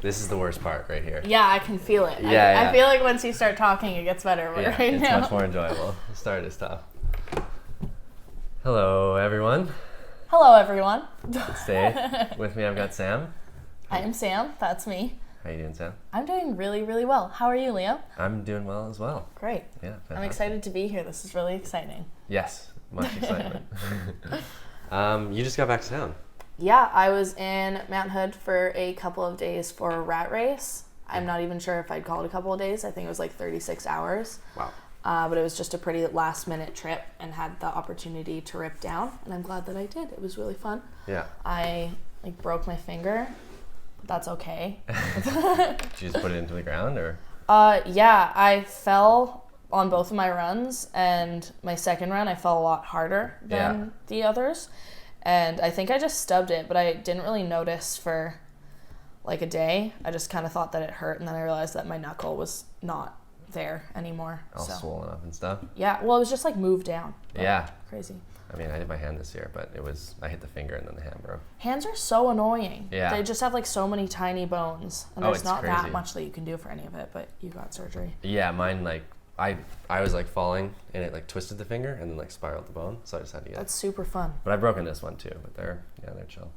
This is the worst part right here. Yeah, I can feel it. I feel like once you start talking, it gets better. But right it's now, much more enjoyable. The start is tough. Hello, everyone. Hello, everyone. Today, with me, I've got Sam. I am Sam. That's me. How you doing, Sam? I'm doing really, really well. How are you, Leo? I'm doing well as well. Great. Yeah, fantastic. I'm excited to be here. This is really exciting. Yes, much excitement. You just got back to town. Yeah, I was in Mount Hood for a couple of days for a rat race. I'm not even sure if I'd call it a couple of days. I think it was like 36 hours. Wow. But it was just a pretty last-minute trip and had the opportunity to rip down, and I'm glad that I did. It was really fun. Yeah. I broke my finger. But that's okay. Did you just put it into the ground, or? Yeah, I fell on both of my runs, and my second run I fell a lot harder than the others, and I think I just stubbed it, but I didn't really notice for like a day. I just kind of thought that it hurt, and then I realized that my knuckle was not there anymore. All swollen up and stuff? Yeah, well, it was just like moved down. Yeah. Crazy. I mean, I did my hand this year, but I hit the finger and then the hand broke. Hands are so annoying. Yeah. They just have like so many tiny bones, and there's not crazy. that much that you can do for any of it, but you got surgery. Yeah, mine I was like falling and it like twisted the finger and then like spiraled the bone, so I just had to get That's super fun. But I've broken this one too, but they're chill.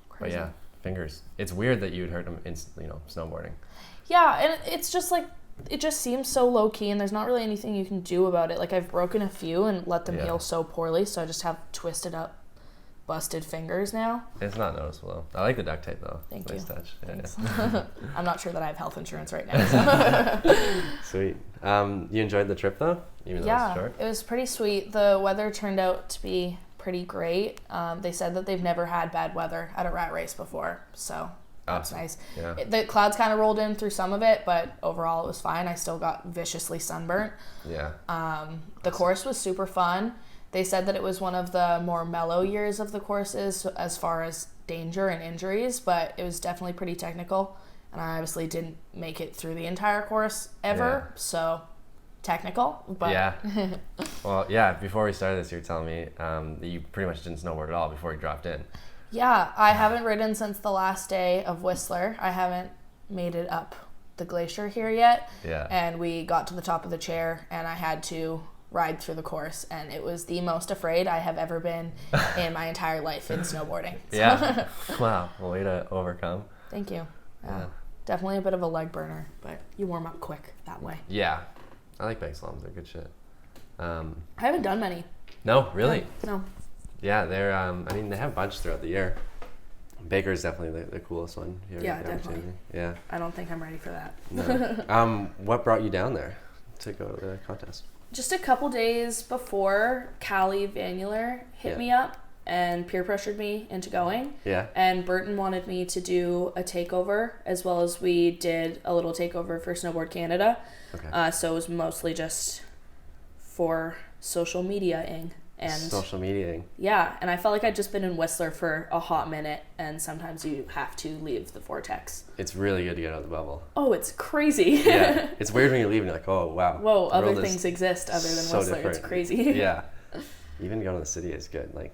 Crazy. But yeah, fingers. It's weird that you'd hurt them in, snowboarding. Yeah, and it's just like, it just seems so low key, and there's not really anything you can do about it. Like, I've broken a few and let them heal so poorly, so I just have twisted up, busted fingers now. It's not noticeable though. I like the duct tape though. Thank nice you. Touch. Thanks. Yeah. I'm not sure that I have health insurance right now. So. Sweet. You enjoyed the trip though, even though it's short? It was pretty sweet. The weather turned out to be pretty great. They said that they've never had bad weather at a rat race before, so that's nice. Yeah. The clouds kind of rolled in through some of it, but overall it was fine. I still got viciously sunburnt. Yeah. The course was super fun. They said that it was one of the more mellow years of the courses as far as danger and injuries, but it was definitely pretty technical, and I obviously didn't make it through the entire course ever, so technical. But yeah. Well, yeah, before we started this, you were telling me that you pretty much didn't snowboard at all before you dropped in. Yeah, I haven't ridden since the last day of Whistler. I haven't made it up the glacier here yet. Yeah. And we got to the top of the chair, and I had to ride through the course, and it was the most afraid I have ever been in my entire life in snowboarding. So. Yeah. Wow. Well, way to overcome. Thank you. Definitely a bit of a leg burner, but you warm up quick that way. Yeah. I like bank slaloms. They're good shit. I haven't done many. No, really? No. Yeah, they're, they have a bunch throughout the year. Baker's definitely the coolest one. Yeah, definitely. Yeah. I don't think I'm ready for that. No. What brought you down there to go to the contest? Just a couple days before, Callie Vanuler hit me up and peer pressured me into going. Yeah. And Burton wanted me to do a takeover, as well as we did a little takeover for Snowboard Canada. Okay. So it was mostly just for social media-ing. Social media-ing. Yeah, and I felt like I'd just been in Whistler for a hot minute, and sometimes you have to leave the vortex. It's really good to get out of the bubble. Oh, it's crazy. Yeah, it's weird when you leave and you're like, oh, wow. Whoa, other things exist other than Whistler. Different. It's crazy. Yeah. Even going to the city is good. Like,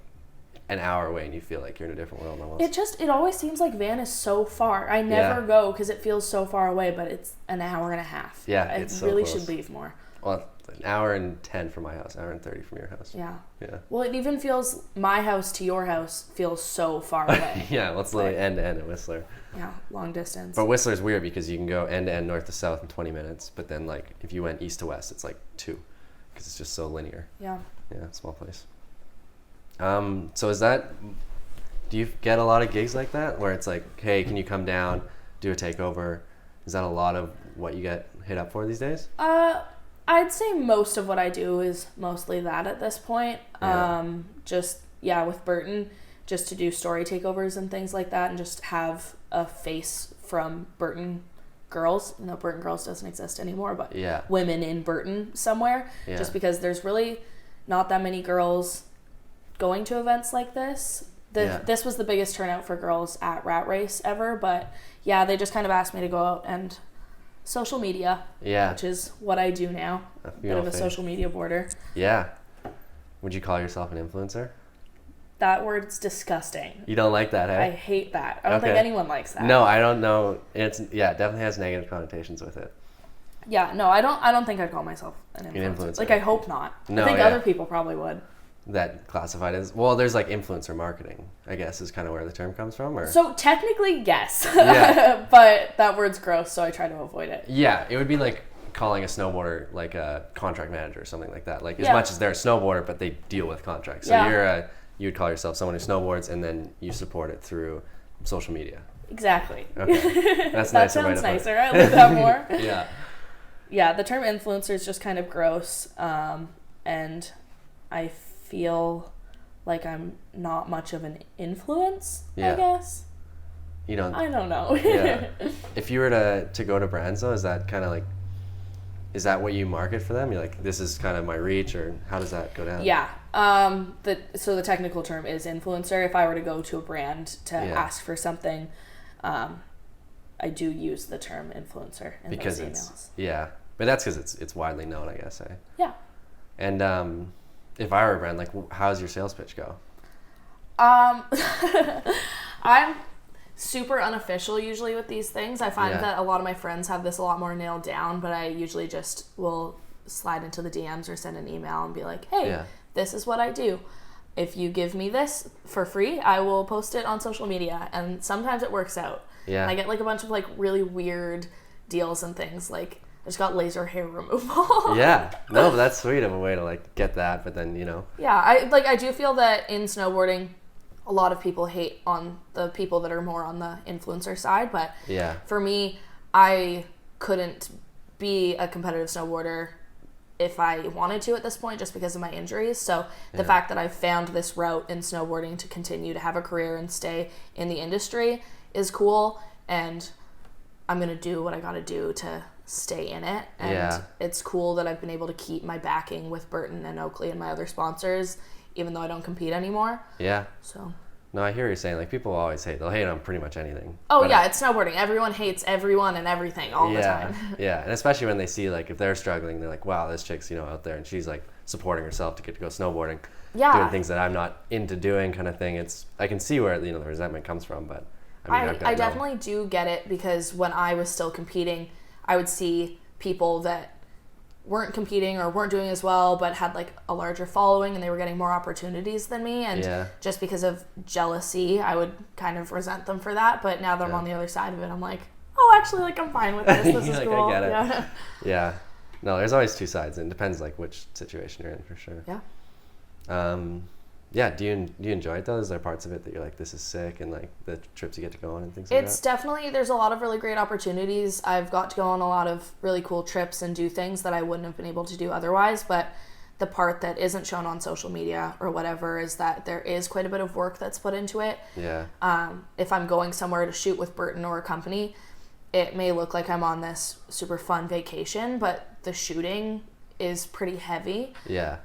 an hour away and you feel like you're in a different world almost. It always seems like Van is so far. I never go because it feels so far away, but it's an hour and a half. Yeah, it's so really close. Should leave more. Well, an hour and 10 from my house, an hour and 30 from your house. Yeah. Yeah. Well, it even feels, my house to your house feels so far away. Yeah, well, it's literally end to end at Whistler. Yeah, long distance. But Whistler's weird because you can go end to end, north to south in 20 minutes, but then like if you went east to west, it's like 2 because it's just so linear. Yeah. Yeah, small place. So do you get a lot of gigs like that where it's like, hey, can you come down, do a takeover? Is that a lot of what you get hit up for these days? I'd say most of what I do is mostly that at this point. Yeah. With Burton, just to do story takeovers and things like that, and just have a face from Burton Girls. No, Burton Girls doesn't exist anymore, but women in Burton somewhere. Yeah. Just because there's really not that many girls going to events like this. This was the biggest turnout for girls at Rat Race ever, but yeah, they just kind of asked me to go out and social media, which is what I do now. Bit of a social media border. Yeah. Would you call yourself an influencer? that word's disgusting. You don't like that, hey? I hate that. I don't think Okay. anyone likes that. No, I don't know. It definitely has negative connotations with it. Yeah, no, I don't think I'd call myself an influencer. Like, I hope not. No, I think yeah. other people probably would. That classified as, well, there's like influencer marketing, I guess, is kind of where the term comes from, or? So technically, yes. Yeah. But that word's gross, so I try to avoid it. Yeah, it would be like calling a snowboarder like a contract manager or something like that. Like, as Yeah. much as they're a snowboarder, but they deal with contracts. So Yeah. you would call yourself someone who snowboards, and then you support it through social media. Exactly. Okay. That's That nicer. sounds nicer. I like that more. Yeah. Yeah, the term influencer is just kind of gross, and I feel like I'm not much of an influence, Yeah. I guess. You know, I don't know. yeah. If you were to go to brands, though, is that kind of like, is that what you market for them? You're like, this is kind of my reach, or how does that go down? Yeah. So the technical term is influencer. If I were to go to a brand to ask for something, I do use the term influencer in because those it's emails. yeah, but that's because it's widely known, I guess. Eh? Yeah. And if I were a brand, like, how's your sales pitch go? I'm super unofficial usually with these things. I find Yeah. that a lot of my friends have this a lot more nailed down, but I usually just will slide into the DMs or send an email and be like, hey, Yeah. this is what I do. If you give me this for free, I will post it on social media. And sometimes it works out. Yeah. And I get like a bunch of like really weird deals and things. Like I just got laser hair removal. Yeah, no, but that's sweet of a way to like get that, but then, you know. Yeah, I do feel that in snowboarding, a lot of people hate on the people that are more on the influencer side, but Yeah. for me, I couldn't be a competitive snowboarder if I wanted to at this point just because of my injuries. So the fact that I found this route in snowboarding to continue to have a career and stay in the industry is cool, and I'm going to do what I got to do to stay in it. And it's cool that I've been able to keep my backing with Burton and Oakley and my other sponsors, even though I don't compete anymore. Yeah. So. No, I hear what you're saying. Like, people always hate. They'll hate on pretty much anything. Oh, But yeah, it's snowboarding. Everyone hates everyone and everything all the time. Yeah, and especially when they see, like, if they're struggling, they're like, wow, this chick's, you know, out there, and she's, like, supporting herself to get to go snowboarding. Yeah. Doing things that I'm not into doing kind of thing. I can see where, you know, the resentment comes from, but I mean, I definitely do get it, because when I was still competing, I would see people that weren't competing or weren't doing as well but had like a larger following and they were getting more opportunities than me, and just because of jealousy I would kind of resent them for that. But now that I'm on the other side of it, I'm like, oh, actually, like, I'm fine with this. This is like, cool. I get it. Yeah. Yeah. No, there's always two sides, and it depends like which situation you're in, for sure. Yeah. Yeah, do you enjoy it though? Is there parts of it that you're like, this is sick, and like the trips you get to go on and things like that? It's definitely, there's a lot of really great opportunities. I've got to go on a lot of really cool trips and do things that I wouldn't have been able to do otherwise, but the part that isn't shown on social media or whatever is that there is quite a bit of work that's put into it. Yeah. If I'm going somewhere to shoot with Burton or a company, it may look like I'm on this super fun vacation, but the shooting is pretty heavy. Yeah.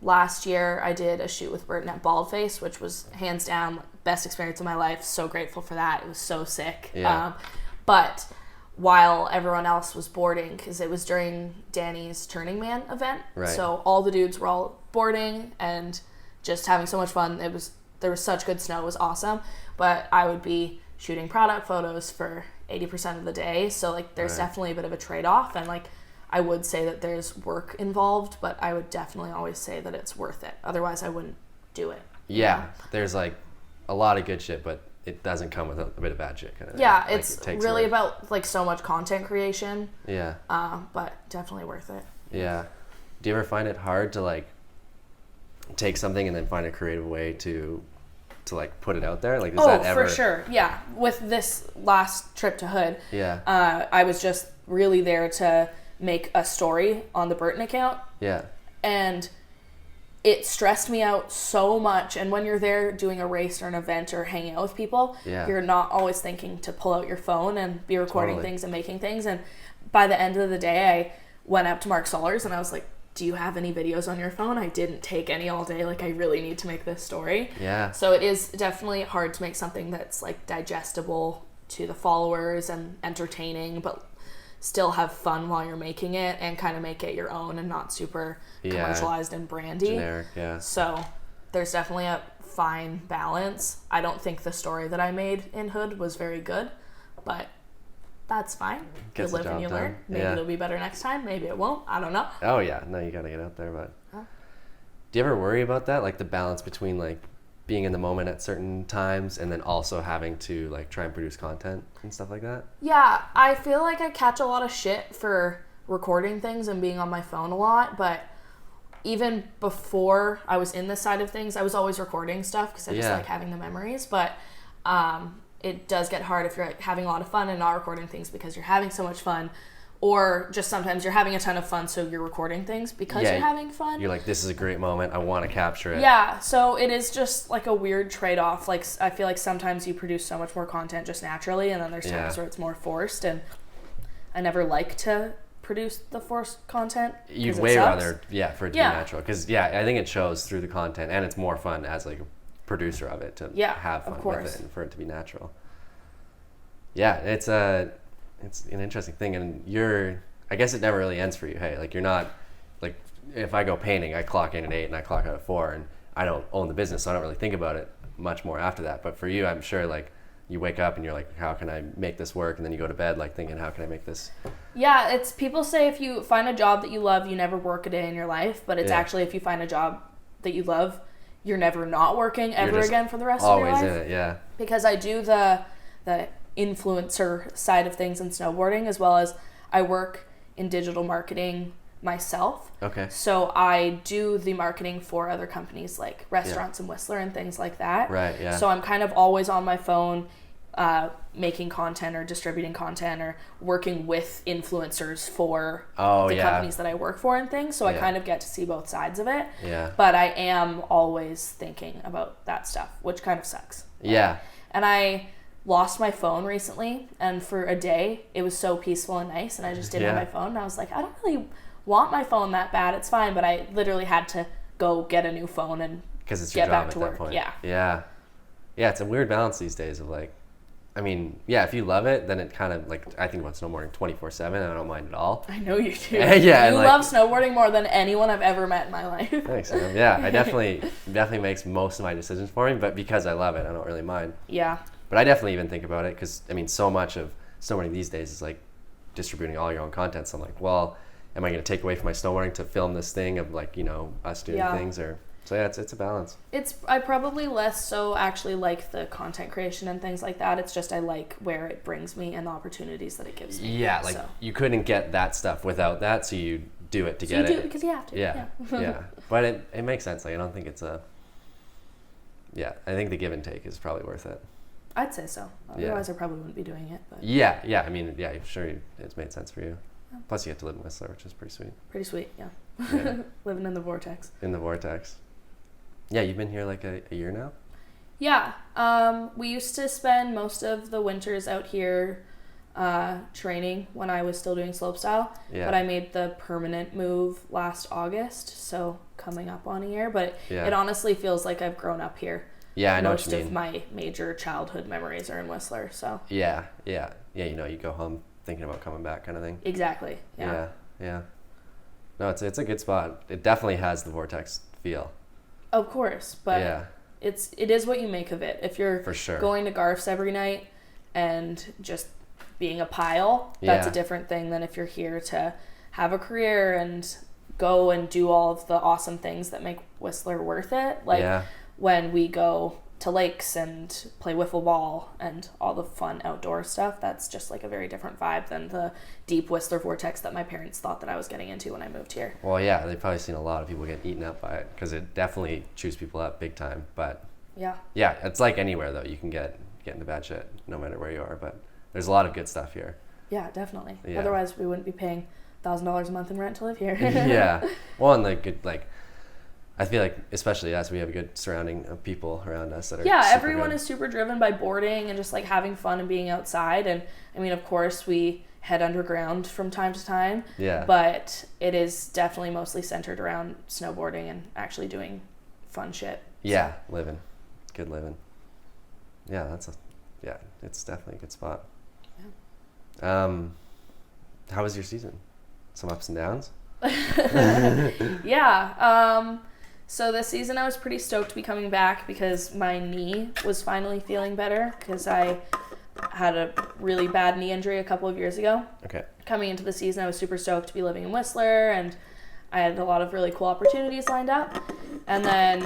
Last year I did a shoot with Burton at Baldface, which was hands down best experience of my life. So grateful for that. It was so sick. Yeah. But while everyone else was boarding, because it was during Danny's Turning Man event, Right. so all the dudes were all boarding and just having so much fun. There was such good snow. It was awesome. But I would be shooting product photos for 80% of the day, so like there's definitely a bit of a trade-off, and like I would say that there's work involved, but I would definitely always say that it's worth it. Otherwise, I wouldn't do it. Yeah, there's like a lot of good shit, but it doesn't come with a bit of bad shit kind of Yeah, thing. it's Like, it takes really work. about like so much content creation. Yeah. But definitely worth it. Yeah. Do you ever find it hard to like take something and then find a creative way to like put it out there? Like, is that ever? For sure. Yeah. With this last trip to Hood, Yeah. I was just really there to make a story on the Burton account, Yeah. and it stressed me out so much. And when you're there doing a race or an event or hanging out with people, you're not always thinking to pull out your phone and be recording things and making things. And by the end of the day, I went up to Mark Sollers and I was like, do you have any videos on your phone? I didn't take any all day. Like, I really need to make this story. Yeah. So it is definitely hard to make something that's like digestible to the followers and entertaining, but still have fun while you're making it and kind of make it your own and not super commercialized and brandy. Generic, yeah. So there's definitely a fine balance. I don't think the story that I made in Hood was very good, but that's fine. Gets you live the and you job done. learn. Maybe it'll be better next time. Maybe it won't. I don't know. Oh yeah, no, you gotta get out there. But do you ever worry about that, like the balance between like being in the moment at certain times and then also having to like try and produce content and stuff like that? Yeah, I feel like I catch a lot of shit for recording things and being on my phone a lot, but even before I was in this side of things, I was always recording stuff because I just like having the memories. But it does get hard if you're like, having a lot of fun and not recording things because you're having so much fun, or just sometimes you're having a ton of fun, so you're recording things because you're having fun. You're like, this is a great moment. I want to capture it. Yeah, so it is just like a weird trade-off. Like, I feel like sometimes you produce so much more content just naturally, and then there's times where it's more forced, and I never like to produce the forced content. You'd way rather, for it to be natural. Because, I think it shows through the content, and it's more fun as like a producer of it to have fun with it and for it to be natural. Yeah, it's an interesting thing, and I guess it never really ends for you. Hey, like you're not, like if I go painting, I clock in at 8 and I clock out at 4, and I don't own the business, so I don't really think about it much more after that. But for you, I'm sure like you wake up and you're like, how can I make this work? And then you go to bed like thinking, how can I make this? Yeah, it's people say if you find a job that you love, you never work a day in your life. But it's actually if you find a job that you love, you're never not working ever again for the rest of your life. Always in it, yeah. Because I do the influencer side of things in snowboarding, as well as I work in digital marketing myself. Okay. So I do the marketing for other companies like restaurants and Whistler and things like that. Right, yeah. So I'm kind of always on my phone making content or distributing content or working with influencers for the companies that I work for and things. So I kind of get to see both sides of it. Yeah. But I am always thinking about that stuff, which kind of sucks. Yeah. And I lost my phone recently, and for a day it was so peaceful and nice, and I just didn't have my phone, and I was like, I don't really want my phone that bad, it's fine, but I literally had to go get a new phone and get back to work. Yeah, it's a weird balance these days of like, I mean, if you love it, then it kind of like, I think about snowboarding 24/7 and I don't mind at all. I know you do. You love snowboarding more than anyone I've ever met in my life. Thanks, man. Yeah, I definitely makes most of my decisions for me, but because I love it, I don't really mind. Yeah. But I definitely even think about it because, I mean, so much of snowboarding these days is like distributing all your own content. So I'm like, well, am I going to take away from my snowboarding to film this thing of like, us doing things? Or so it's a balance. I probably less so actually like the content creation and things like that. It's just I like where it brings me and the opportunities that it gives me. Yeah, like you couldn't get that stuff without that, so you do it to get it. You do it because you have to. Yeah. But it makes sense. Like I don't think it's I think the give and take is probably worth it. I'd say so. Otherwise, I probably wouldn't be doing it. But yeah. I mean, sure, it's made sense for you. Yeah. Plus, you get to live in Whistler, which is pretty sweet. Pretty sweet, yeah. Living in the vortex. In the vortex. Yeah, you've been here like a year now? Yeah. We used to spend most of the winters out here training when I was still doing slopestyle. Yeah. But I made the permanent move last August, so coming up on a year. But it honestly feels like I've grown up here. Yeah, I know Most what you mean. of my major childhood memories are in Whistler, so. Yeah. You go home thinking about coming back kind of thing. Exactly, yeah. No, it's a good spot. It definitely has the vortex feel. Of course, but it is what you make of it. If you're going to Garf's every night and just being a pile, that's a different thing than if you're here to have a career and go and do all of the awesome things that make Whistler worth it. Like when we go to lakes and play wiffle ball and all the fun outdoor stuff, that's just like a very different vibe than the deep Whistler vortex that my parents thought that I was getting into when I moved here. Well, yeah, they've probably seen a lot of people get eaten up by it because it definitely chews people up big time. But yeah, it's like anywhere though. You can get into bad shit no matter where you are. But there's a lot of good stuff here. Yeah, definitely. Yeah. Otherwise, we wouldn't be paying $1,000 a month in rent to live here. Yeah. Well, and the good I feel like, especially us, we have a good surrounding of people around us that are everyone is super driven by boarding and just like having fun and being outside. And I mean, of course, we head underground from time to time. Yeah. But it is definitely mostly centered around snowboarding and actually doing fun shit. Yeah, living. Good living. Yeah, it's definitely a good spot. Yeah. How was your season? Some ups and downs? Yeah. So this season I was pretty stoked to be coming back because my knee was finally feeling better because I had a really bad knee injury a couple of years ago. Okay. Coming into the season, I was super stoked to be living in Whistler, and I had a lot of really cool opportunities lined up. And then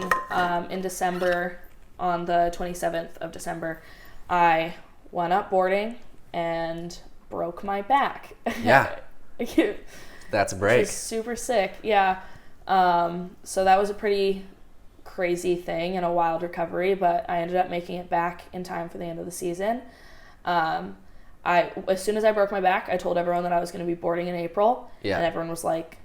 in December, on the 27th of December, I went up boarding and broke my back. Yeah. That's a break. Which is super sick. Yeah. So that was a pretty crazy thing and a wild recovery, but I ended up making it back in time for the end of the season. As soon as I broke my back, I told everyone that I was going to be boarding in April, and everyone was like,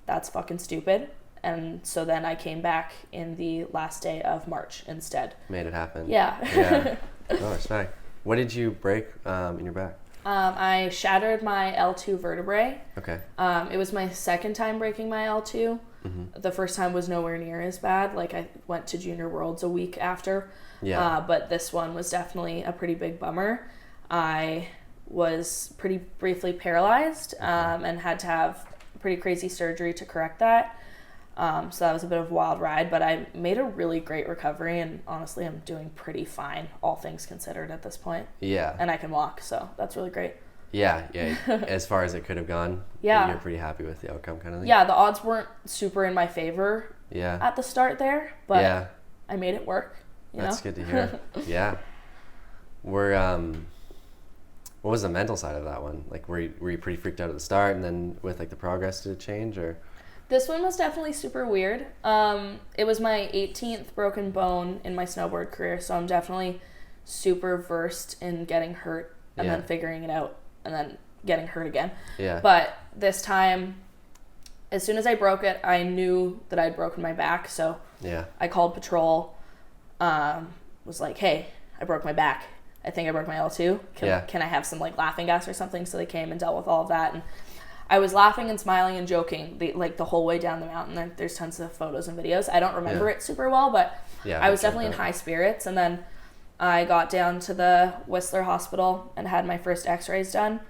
that's fucking stupid. And so then I came back in the last day of March instead. Made it happen. Yeah. Oh, respect. What did you break in your back? I shattered my L2 vertebrae. Okay. It was my second time breaking my L2. Mm-hmm. The first time was nowhere near as bad. Like, I went to Junior Worlds a week after. Yeah. But this one was definitely a pretty big bummer. I was pretty briefly paralyzed and had to have pretty crazy surgery to correct that. So that was a bit of a wild ride, but I made a really great recovery, and honestly, I'm doing pretty fine, all things considered at this point. Yeah. And I can walk, so that's really great. Yeah. As far as it could have gone, yeah, you're pretty happy with the outcome kind of thing? Yeah, the odds weren't super in my favor at the start there, but I made it work. That's good to hear. Yeah. What was the mental side of that one? Like, were you pretty freaked out at the start, and then with like the progress, did it change, or? This one was definitely super weird. It was my 18th broken bone in my snowboard career, so I'm definitely super versed in getting hurt and then figuring it out and then getting hurt again. Yeah. But this time, as soon as I broke it, I knew that I'd broken my back, so I called patrol, was like, hey, I broke my back. I think I broke my L2. Can I have some like laughing gas or something? So they came and dealt with all of that, and I was laughing and smiling and joking the whole way down the mountain. There's tons of photos and videos. I don't remember it super well, but I was definitely in high spirits. And then I got down to the Whistler hospital and had my first x-rays done.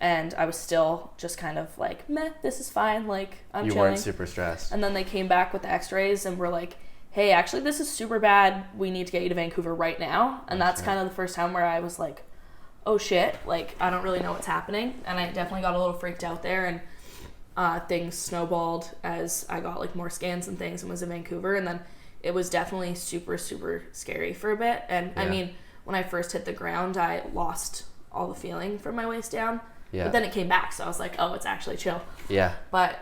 And I was still just kind of like, meh, this is fine. Like, I'm chilling. You weren't super stressed. And then they came back with the x-rays and were like, hey, actually, this is super bad. We need to get you to Vancouver right now. And that's kind of the first time where I was like, oh shit, like, I don't really know what's happening. And I definitely got a little freaked out there, and things snowballed as I got like more scans and things and was in Vancouver. And then it was definitely super, super scary for a bit. And I mean, when I first hit the ground, I lost all the feeling from my waist down. But then it came back, so I was like, oh, it's actually chill. But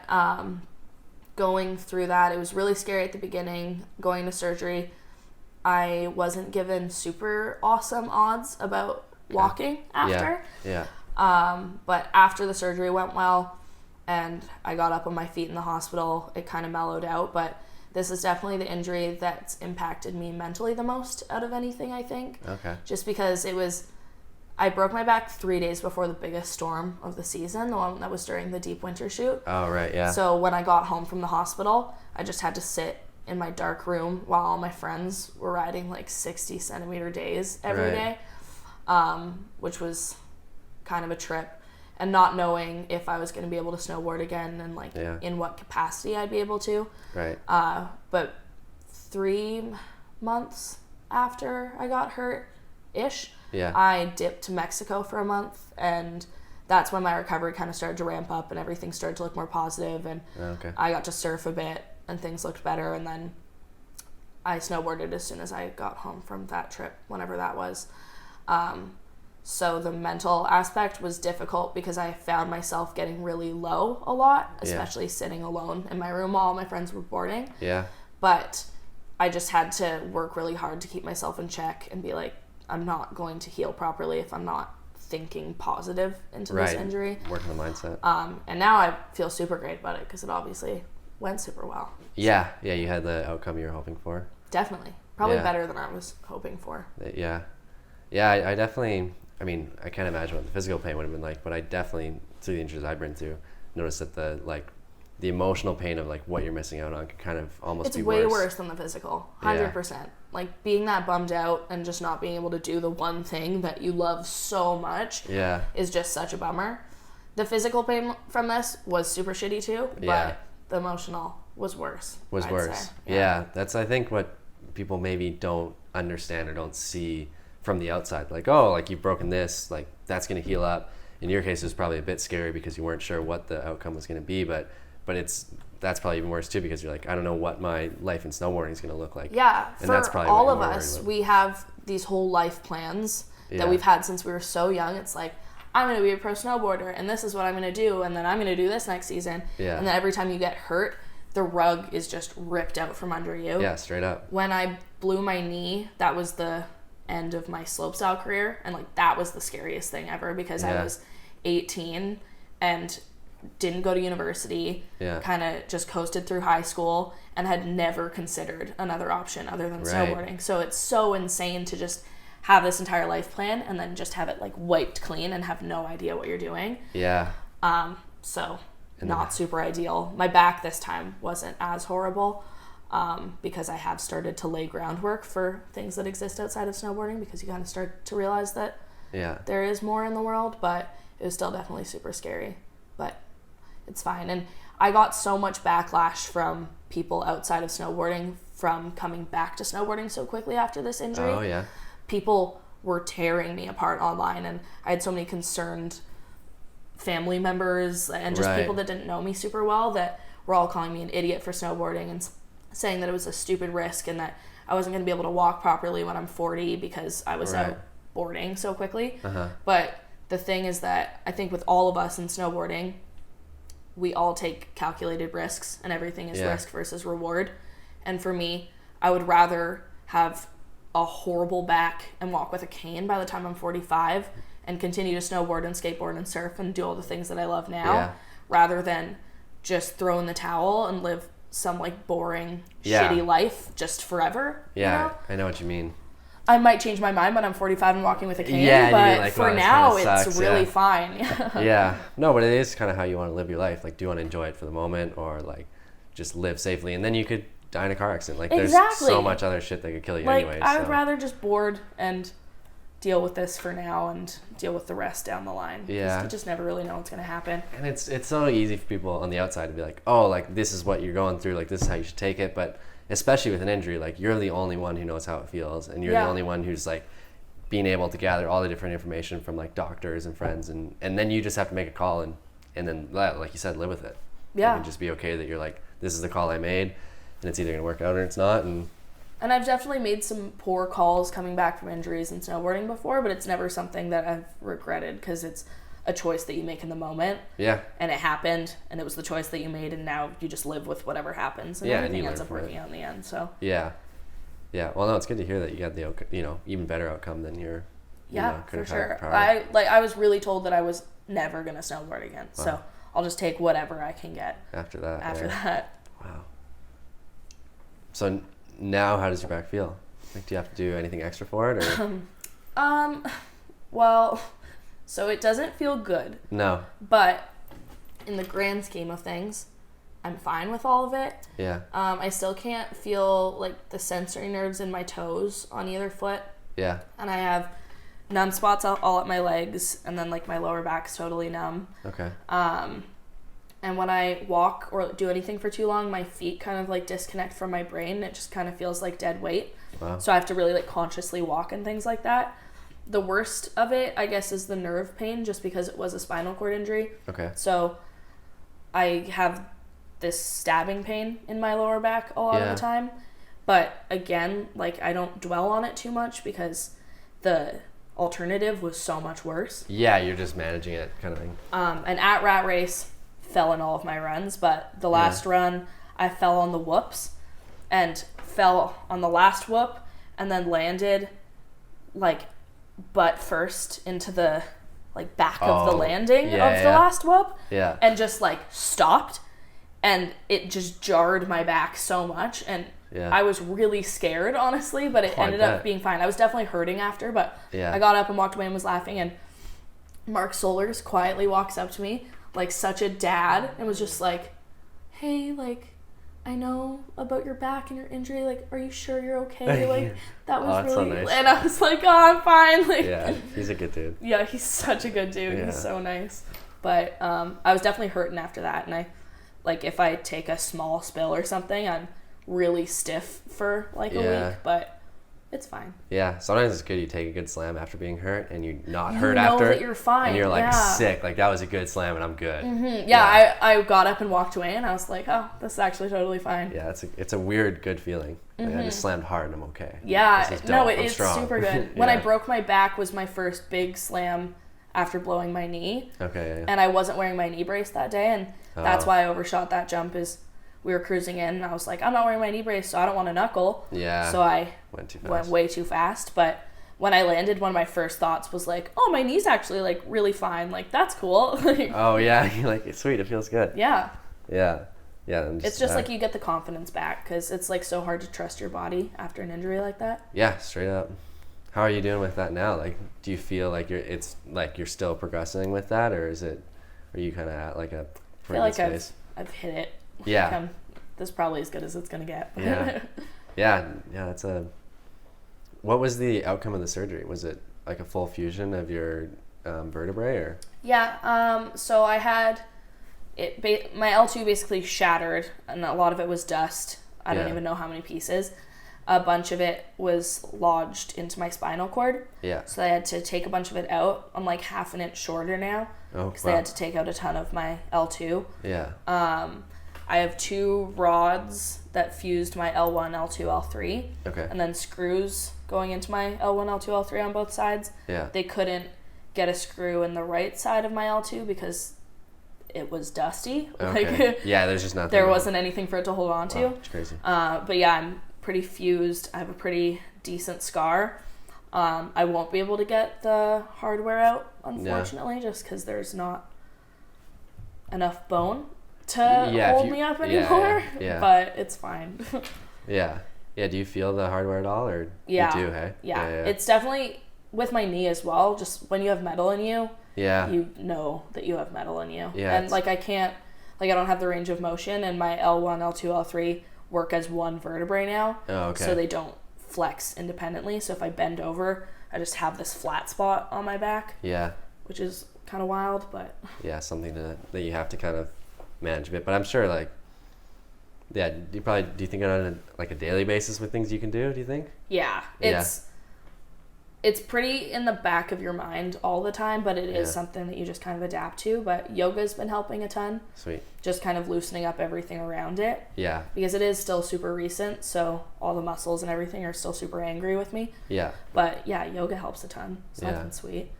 going through that, it was really scary at the beginning. Going to surgery, I wasn't given super awesome odds about walking after. But after the surgery went well and I got up on my feet in the hospital, it kind of mellowed out. But this is definitely the injury that's impacted me mentally the most out of anything, I think. Just because I broke my back 3 days before the biggest storm of the season, the one that was during the deep winter shoot. So when I got home from the hospital, I just had to sit in my dark room while all my friends were riding like 60 centimeter days every day. Which was kind of a trip, and not knowing if I was going to be able to snowboard again and like in what capacity I'd be able to. But 3 months after I got hurt-ish, I dipped to Mexico for a month, and that's when my recovery kind of started to ramp up and everything started to look more positive, and I got to surf a bit and things looked better, and then I snowboarded as soon as I got home from that trip, whenever that was. So the mental aspect was difficult because I found myself getting really low a lot, especially sitting alone in my room while all my friends were boarding. But I just had to work really hard to keep myself in check and be like, I'm not going to heal properly if I'm not thinking positive into this injury. Working the mindset. And now I feel super great about it because it obviously went super well. You had the outcome you were hoping for. Definitely. Probably better than I was hoping for. I definitely, I mean, I can't imagine what the physical pain would have been like, but I definitely, through the injuries I've been through, noticed that the emotional pain of like what you're missing out on could kind of almost be worse. It's way worse than the physical, 100%. Like being that bummed out and just not being able to do the one thing that you love so much is just such a bummer. The physical pain from this was super shitty too, but the emotional was worse. Was I'd worse. say. Yeah, that's I think what people maybe don't understand or don't see from the outside. Like, oh, like you've broken this, like that's gonna heal up. In your case, it was probably a bit scary because you weren't sure what the outcome was gonna be, but that's probably even worse too because you're like, I don't know what my life in snowboarding is gonna look like. Yeah, and for that's probably all what of you're worried us, about. we have these whole life plans Yeah. that we've had since we were so young. It's like, I'm going to be a pro snowboarder, and this is what I'm going to do, and then I'm going to do this next season. Yeah. And then every time you get hurt, the rug is just ripped out from under you. Yeah, straight up. When I blew my knee, that was the end of my slopestyle career, and like that was the scariest thing ever because I was 18 and didn't go to university, kind of just coasted through high school, and had never considered another option other than snowboarding. So it's so insane to just have this entire life plan and then just have it like wiped clean and have no idea what you're doing. Yeah. So not super ideal. My back this time wasn't as horrible because I have started to lay groundwork for things that exist outside of snowboarding because you kind of start to realize that there is more in the world, but it was still definitely super scary. But it's fine. And I got so much backlash from people outside of snowboarding from coming back to snowboarding so quickly after this injury. Oh, yeah. People were tearing me apart online, and I had so many concerned family members and just people that didn't know me super well that were all calling me an idiot for snowboarding and saying that it was a stupid risk and that I wasn't going to be able to walk properly when I'm 40 because I was out boarding so quickly. But the thing is that I think with all of us in snowboarding, we all take calculated risks and everything is risk versus reward. And for me, I would rather have a horrible back and walk with a cane by the time I'm 45 and continue to snowboard and skateboard and surf and do all the things that I love now rather than just throw in the towel and live some like boring, shitty life just forever. Yeah, you know? I know what you mean. I might change my mind when I'm 45 and walking with a cane, and but like, for wow, now sucks, it's really fine. Yeah. No, but it is kind of how you want to live your life. Like, do you want to enjoy it for the moment or like just live safely? And then you could die in a car accident. Like, there's so much other shit that could kill you anyway. I would rather just board and deal with this for now and deal with the rest down the line. Yeah. You just never really know what's going to happen. And it's so easy for people on the outside to be like, oh, like, this is what you're going through. Like, this is how you should take it. But especially with an injury, like, you're the only one who knows how it feels. And you're the only one who's, like, being able to gather all the different information from, like, doctors and friends. And then you just have to make a call and then, like you said, live with it. Yeah. And just be okay that you're like, this is the call I made. And it's either going to work out or it's not. And I've definitely made some poor calls coming back from injuries in snowboarding before, but it's never something that I've regretted because it's a choice that you make in the moment. Yeah. And it happened, and it was the choice that you made, and now you just live with whatever happens, and everything ends up working out in the end. So. Yeah. Yeah. Well, no, it's good to hear that you got the even better outcome than your. For sure. I was really told that I was never gonna snowboard again, so I'll just take whatever I can get after that. Wow. So now, how does your back feel? Like, do you have to do anything extra for it, or? Well, so it doesn't feel good. No. But in the grand scheme of things, I'm fine with all of it. Yeah. I still can't feel like the sensory nerves in my toes on either foot. Yeah. And I have numb spots all at my legs, and then like my lower back's totally numb. Okay. And when I walk or do anything for too long, my feet kind of like disconnect from my brain. It just kind of feels like dead weight. Wow. So I have to really like consciously walk and things like that. The worst of it, I guess, is the nerve pain just because it was a spinal cord injury. Okay. So I have this stabbing pain in my lower back a lot of the time. But again, like, I don't dwell on it too much because the alternative was so much worse. Yeah, you're just managing it kind of thing. And at Rat Race, fell in all of my runs, but the last run, I fell on the whoops and fell on the last whoop and then landed like butt first into the like back of the landing of the last whoop and just like stopped, and it just jarred my back so much, and I was really scared, honestly, but it ended up being fine. I was definitely hurting after, but I got up and walked away and was laughing, and Mark Solers quietly walks up to me like such a dad and was just like, hey, like, I know about your back and your injury, like, are you sure you're okay? Like, that was really so nice. And I was like, oh, I'm fine. Like, yeah, he's a good dude. Yeah, he's such a good dude. He's so nice. But I was definitely hurting after that, and I Like if I take a small spill or something, I'm really stiff for like a week, but it's fine. Yeah, sometimes it's good you take a good slam after being hurt and you're not You hurt know after. that you're fine. And you're like yeah. sick. Like that was a good slam and I'm good. Mm-hmm. Yeah, I got up and walked away and I was like, oh, this is actually totally fine. Yeah, it's a weird, good feeling. Like, I just slammed hard and I'm okay. Yeah, no, it's strong. super good. When I broke my back was my first big slam after blowing my knee. Okay. And I wasn't wearing my knee brace that day, and that's why I overshot that jump. Is we were cruising in and I was like, I'm not wearing my knee brace, so I don't want to knuckle. Yeah. So I went way too fast. But when I landed, one of my first thoughts was like, oh, my knee's actually like really fine. Like, that's cool. Oh, yeah. You're like, it's sweet. It feels good. Yeah. Yeah. Yeah. It's just like you get the confidence back because it's like so hard to trust your body after an injury like that. Yeah, straight up. How are you doing with that now? Like, do you feel like you're still progressing with that, or are you kind of at like a I feel like I've hit it. Yeah. Like this is probably as good as it's gonna get. Yeah. Yeah. What was the outcome of the surgery? Was it like a full fusion of your vertebrae, or? Yeah. So I had my L2 basically shattered, and a lot of it was dust. I don't even know how many pieces. A bunch of it was lodged into my spinal cord. Yeah. So I had to take a bunch of it out. I'm like half an inch shorter now. Oh, because they had to take out a ton of my L2. Yeah. I have 2 rods that fused my L1, L2, L3. Okay. And then screws going into my L1, L2, L3 on both sides. Yeah. They couldn't get a screw in the right side of my L2 because it was dusty. Okay. Like, yeah, there's just nothing. There wasn't anything for it to hold on to. Wow, it's crazy. But yeah, I'm pretty fused. I have a pretty decent scar. I won't be able to get the hardware out, unfortunately, just because there's not enough bone to hold me up anymore. Yeah. But it's fine. Yeah. Yeah, do you feel the hardware at all, or yeah. you do, hey? Yeah. It's definitely with my knee as well. Just when you have metal in you, yeah, you know that you have metal in you. Yeah, and like I don't have the range of motion, and my L1, L2, L3 work as one vertebrae now. Oh, okay. So they don't flex independently. So if I bend over, I just have this flat spot on my back. Yeah. Which is kind of wild, but yeah, something that you have to kind of manage a bit. But I'm sure, like, yeah, do you think on a daily basis with things you can do? Do you think? Yeah, it's pretty in the back of your mind all the time, but it is something that you just kind of adapt to. But yoga's been helping a ton. Sweet. Just kind of loosening up everything around it. Yeah. Because it is still super recent, so all the muscles and everything are still super angry with me. Yeah. But yeah, yoga helps a ton. So that's been sweet.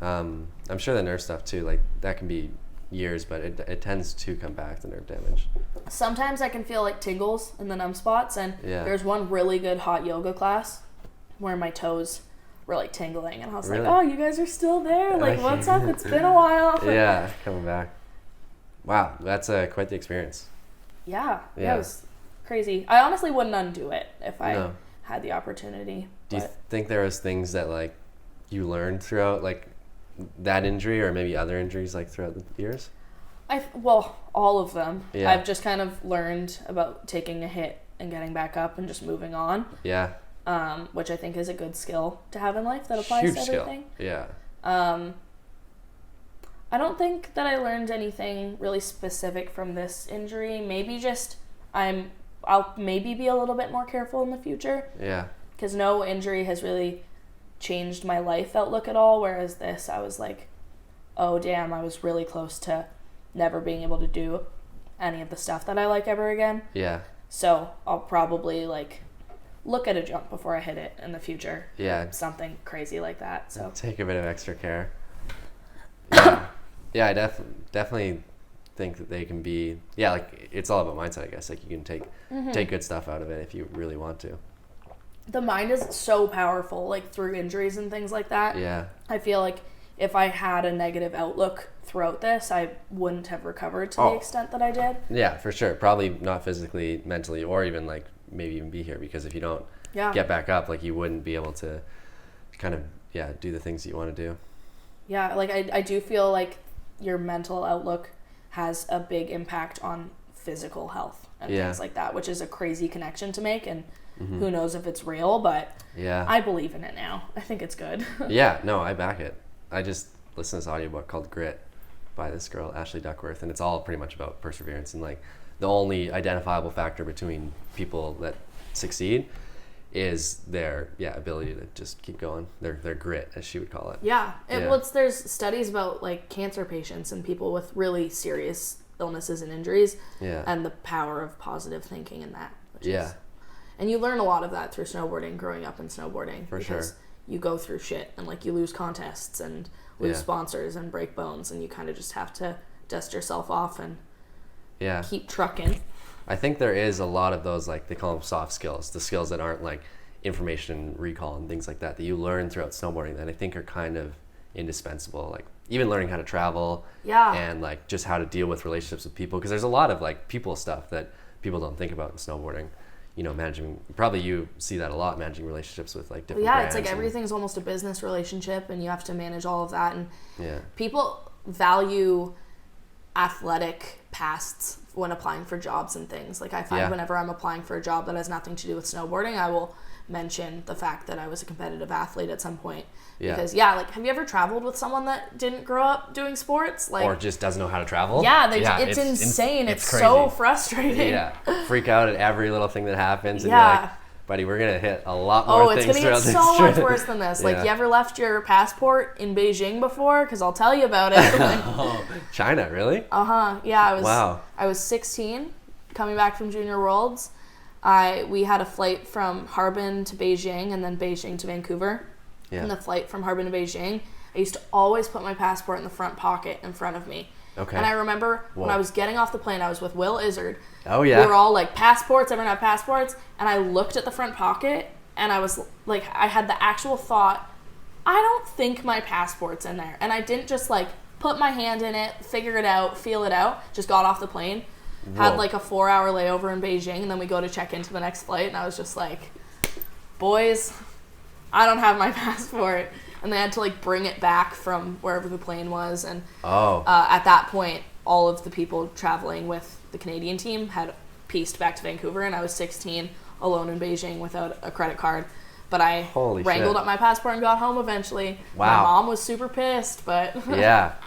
I'm sure the nerve stuff too, like that can be years, but it tends to come back, the nerve damage. Sometimes I can feel like tingles in the numb spots, and there's one really good hot yoga class where my toes were like tingling, and I was like, oh, you guys are still there? Like, what's up? It's been a while. Yeah, coming back. Wow, that's quite the experience. Yeah, it was crazy. I honestly wouldn't undo it if I had the opportunity. Do you think there was things that like you learned throughout like that injury, or maybe other injuries like throughout the years? All of them. Yeah. I've just kind of learned about taking a hit and getting back up and just moving on. Yeah. Which I think is a good skill to have in life that applies to everything. Yeah. I don't think that I learned anything really specific from this injury. Maybe just I'll maybe be a little bit more careful in the future. Yeah. Because no injury has really changed my life outlook at all, whereas this, I was like, oh damn, I was really close to never being able to do any of the stuff that I like ever again. Yeah. So I'll probably like look at a jump before I hit it in the future. Yeah. Something crazy like that. So take a bit of extra care. Yeah. Yeah, I definitely think that they can be, like it's all about mindset, I guess. Like you can take good stuff out of it if you really want to. The mind is so powerful, like through injuries and things like that. Yeah. I feel like if I had a negative outlook throughout this, I wouldn't have recovered to the extent that I did. Yeah, for sure. Probably not physically, mentally, or even like maybe even be here, because if you don't get back up, like you wouldn't be able to kind of do the things that you want to do. Yeah, like I do feel like your mental outlook has a big impact on physical health and things like that, which is a crazy connection to make, and who knows if it's real, but I believe in it now. I think it's good. Yeah, no, I back it. I just listened to this audiobook called Grit by this girl, Ashley Duckworth, and it's all pretty much about perseverance. And like the only identifiable factor between people that succeed is their ability to just keep going, their grit, as she would call it. Well, there's studies about like cancer patients and people with really serious illnesses and injuries, and the power of positive thinking in that. And you learn a lot of that through snowboarding, growing up in snowboarding. For sure. You go through shit and like you lose contests and lose sponsors and break bones, and you kind of just have to dust yourself off and keep trucking. I think there is a lot of those, like they call them soft skills, the skills that aren't like information recall and things like that you learn throughout snowboarding that I think are kind of indispensable. Like even learning how to travel and like just how to deal with relationships with people, because there's a lot of like people stuff that people don't think about in snowboarding. You know, managing, probably you see that a lot, managing relationships with like different brands. It's like everything's almost a business relationship and you have to manage all of that. And people value athletic pasts when applying for jobs and things. Like I find whenever I'm applying for a job that has nothing to do with snowboarding, I will mention the fact that I was a competitive athlete at some point. Because like, have you ever traveled with someone that didn't grow up doing sports? Like, or just doesn't know how to travel? It's insane. It's so frustrating. Freak out at every little thing that happens, and you're like, buddy, we're gonna hit a lot more things. It's gonna get so much worse than this. Like, you ever left your passport in Beijing before? Because I'll tell you about it. China, really? I was 16, coming back from Junior Worlds. We had a flight from Harbin to Beijing and then Beijing to Vancouver. And the flight from Harbin to Beijing, I used to always put my passport in the front pocket in front of me. Okay. And I remember when I was getting off the plane, I was with Will Izzard. Oh, yeah. We were all like, passports, everyone had passports. And I looked at the front pocket and I was like, I had the actual thought, I don't think my passport's in there. And I didn't just like put my hand in it, figure it out, feel it out, just got off the plane. Had like a 4-hour layover in Beijing, and then we go to check into the next flight, and I was just like, boys, I don't have my passport. And they had to like bring it back from wherever the plane was. And at that point, all of the people traveling with the Canadian team had pieced back to Vancouver, and I was 16, alone in Beijing without a credit card. But I wrangled up my passport and got home eventually. Wow. My mom was super pissed, but...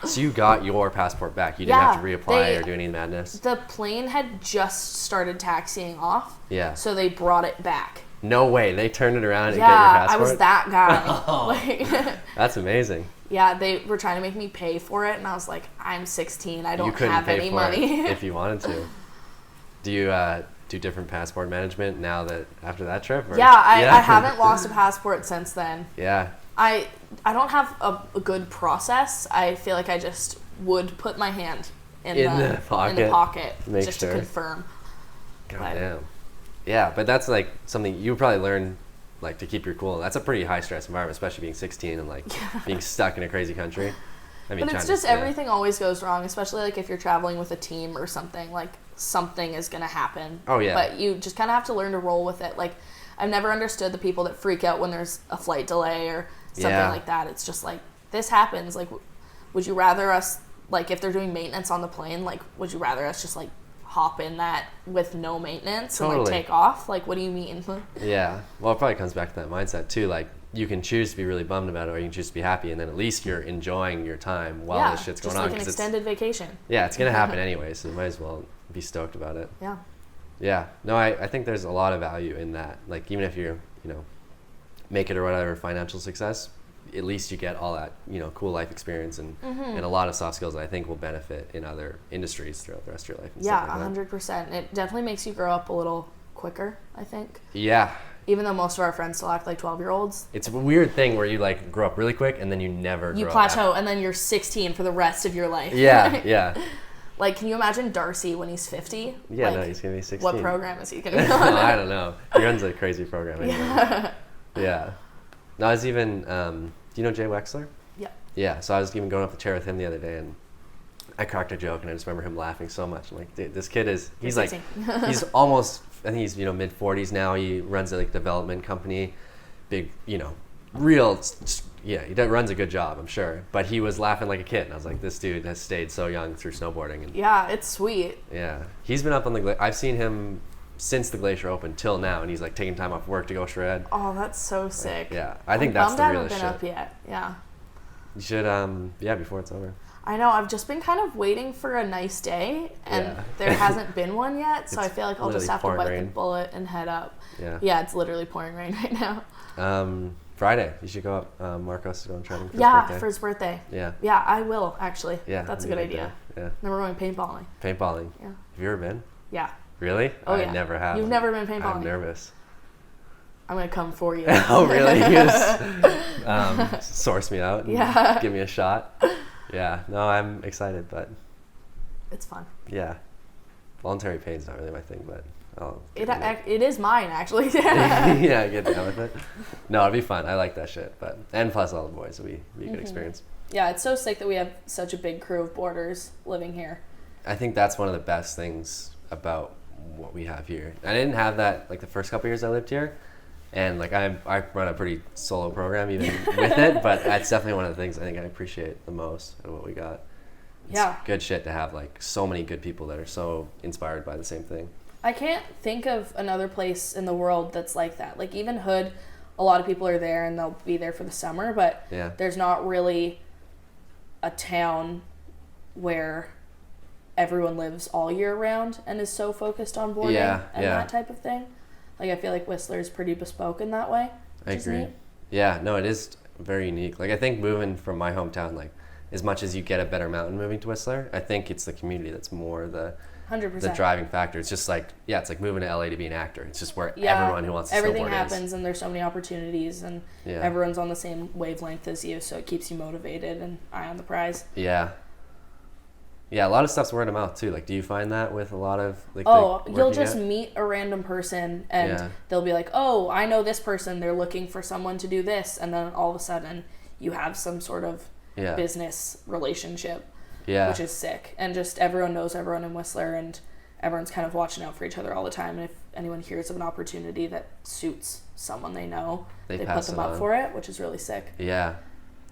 So you got your passport back. You didn't have to reapply or do any madness? The plane had just started taxiing off. So they brought it back. No way. They turned it around and get your passport? I was that guy. That's amazing. They were trying to make me pay for it, and I was like, I'm 16. I don't have any money. If you wanted to. Do you... do different passport management now that after that trip? Or? I haven't lost a passport since then. I don't have a good process. I feel like I just would put my hand in the pocket just to confirm. God damn. But that's like something you would probably learn like to keep your cool. That's a pretty high stress environment, especially being 16 and like being stuck in a crazy country. I mean, but it's just everything always goes wrong, especially like if you're traveling with a team or something. Like something is gonna happen. But you just kind of have to learn to roll with it. Like I've never understood the people that freak out when there's a flight delay or something like that. It's just like, this happens. Like, would you rather us, like if they're doing maintenance on the plane, like would you rather us just like hop in that with no maintenance and like take off? Like, what do you mean? Well, it probably comes back to that mindset too. Like, you can choose to be really bummed about it, or you can choose to be happy, and then at least you're enjoying your time while this shit's going on. Just like an extended vacation. It's gonna happen anyway, so you might as well be stoked about it. No, I think there's a lot of value in that. Like, even if you make it or whatever financial success, at least you get all that cool life experience and a lot of soft skills that I think will benefit in other industries throughout the rest of your life. And stuff like 100%. It definitely makes you grow up a little quicker, I think. Even though most of our friends still act like 12-year-olds. It's a weird thing where you like grow up really quick and then you never grow plateau up. And then you're 16 for the rest of your life. Like, can you imagine Darcy when he's 50? No, he's going to be 16. What program is he going to be on? I don't know. He runs a crazy program anyway. No, I was even, do you know Jay Wexler? So I was even going up the chair with him the other day, and I cracked a joke, and I just remember him laughing so much. I'm like, dude, this kid he's like, he's almost, I think he's, mid-40s now. He runs a like development company, big, real, he runs a good job, I'm sure. But he was laughing like a kid, and I was like, this dude has stayed so young through snowboarding. And it's sweet. He's been up on the, I've seen him since the Glacier Open till now, and he's like taking time off work to go shred. Oh, that's so sick. I think that's the realest shit. I haven't been up yet. You should, before it's over. I know. I've just been kind of waiting for a nice day, and there hasn't been one yet. So I feel like I'll just have to bite the bullet and head up. Yeah, it's literally pouring rain right now. Friday, you should go up. Marcos is going traveling for his birthday. For his birthday. Yeah, I will actually. Yeah, that's a good idea. Yeah. Then we're going paintballing. Paintballing. Yeah. Have you ever been? Yeah. Really? Oh, I never have. You've never been paintballing? I'm nervous. I'm gonna come for you. Oh, really? You just source me out and give me a shot. Yeah. No, I'm excited, but it's fun. Yeah. Voluntary pain's not really my thing, but it is mine actually. Yeah, get down with it. No, it'd be fun. I like that shit, and plus all the boys, it'll be a good experience. Yeah, it's so sick that we have such a big crew of boarders living here. I think that's one of the best things about what we have here. I didn't have that like the first couple years I lived here, and like I run a pretty solo program even with it, but that's definitely one of the things I think I appreciate the most of what we got. It's good shit to have like so many good people that are so inspired by the same thing. I can't think of another place in the world that's like that. Like even Hood, a lot of people are there and they'll be there for the summer, but there's not really a town where everyone lives all year round and is so focused on boarding and that type of thing. Like I feel like Whistler is pretty bespoke in that way. I agree. Yeah, no, it is very unique. Like I think moving from my hometown, like as much as you get a better mountain moving to Whistler, I think it's the community that's more the 100%. The driving factor. It's just like, it's like moving to LA to be an actor. It's just where everyone who wants to everything snowboard happens is. And there's so many opportunities and everyone's on the same wavelength as you, so it keeps you motivated and eye on the prize. Yeah, a lot of stuff's word of mouth too. Like, do you find that with a lot of like? You'll just meet a random person and they'll be like, oh, I know this person. They're looking for someone to do this, and then all of a sudden you have some sort of business relationship. Which is sick. And just everyone knows everyone in Whistler, and everyone's kind of watching out for each other all the time. And if anyone hears of an opportunity that suits someone they know, they put them up for it, which is really sick. Yeah,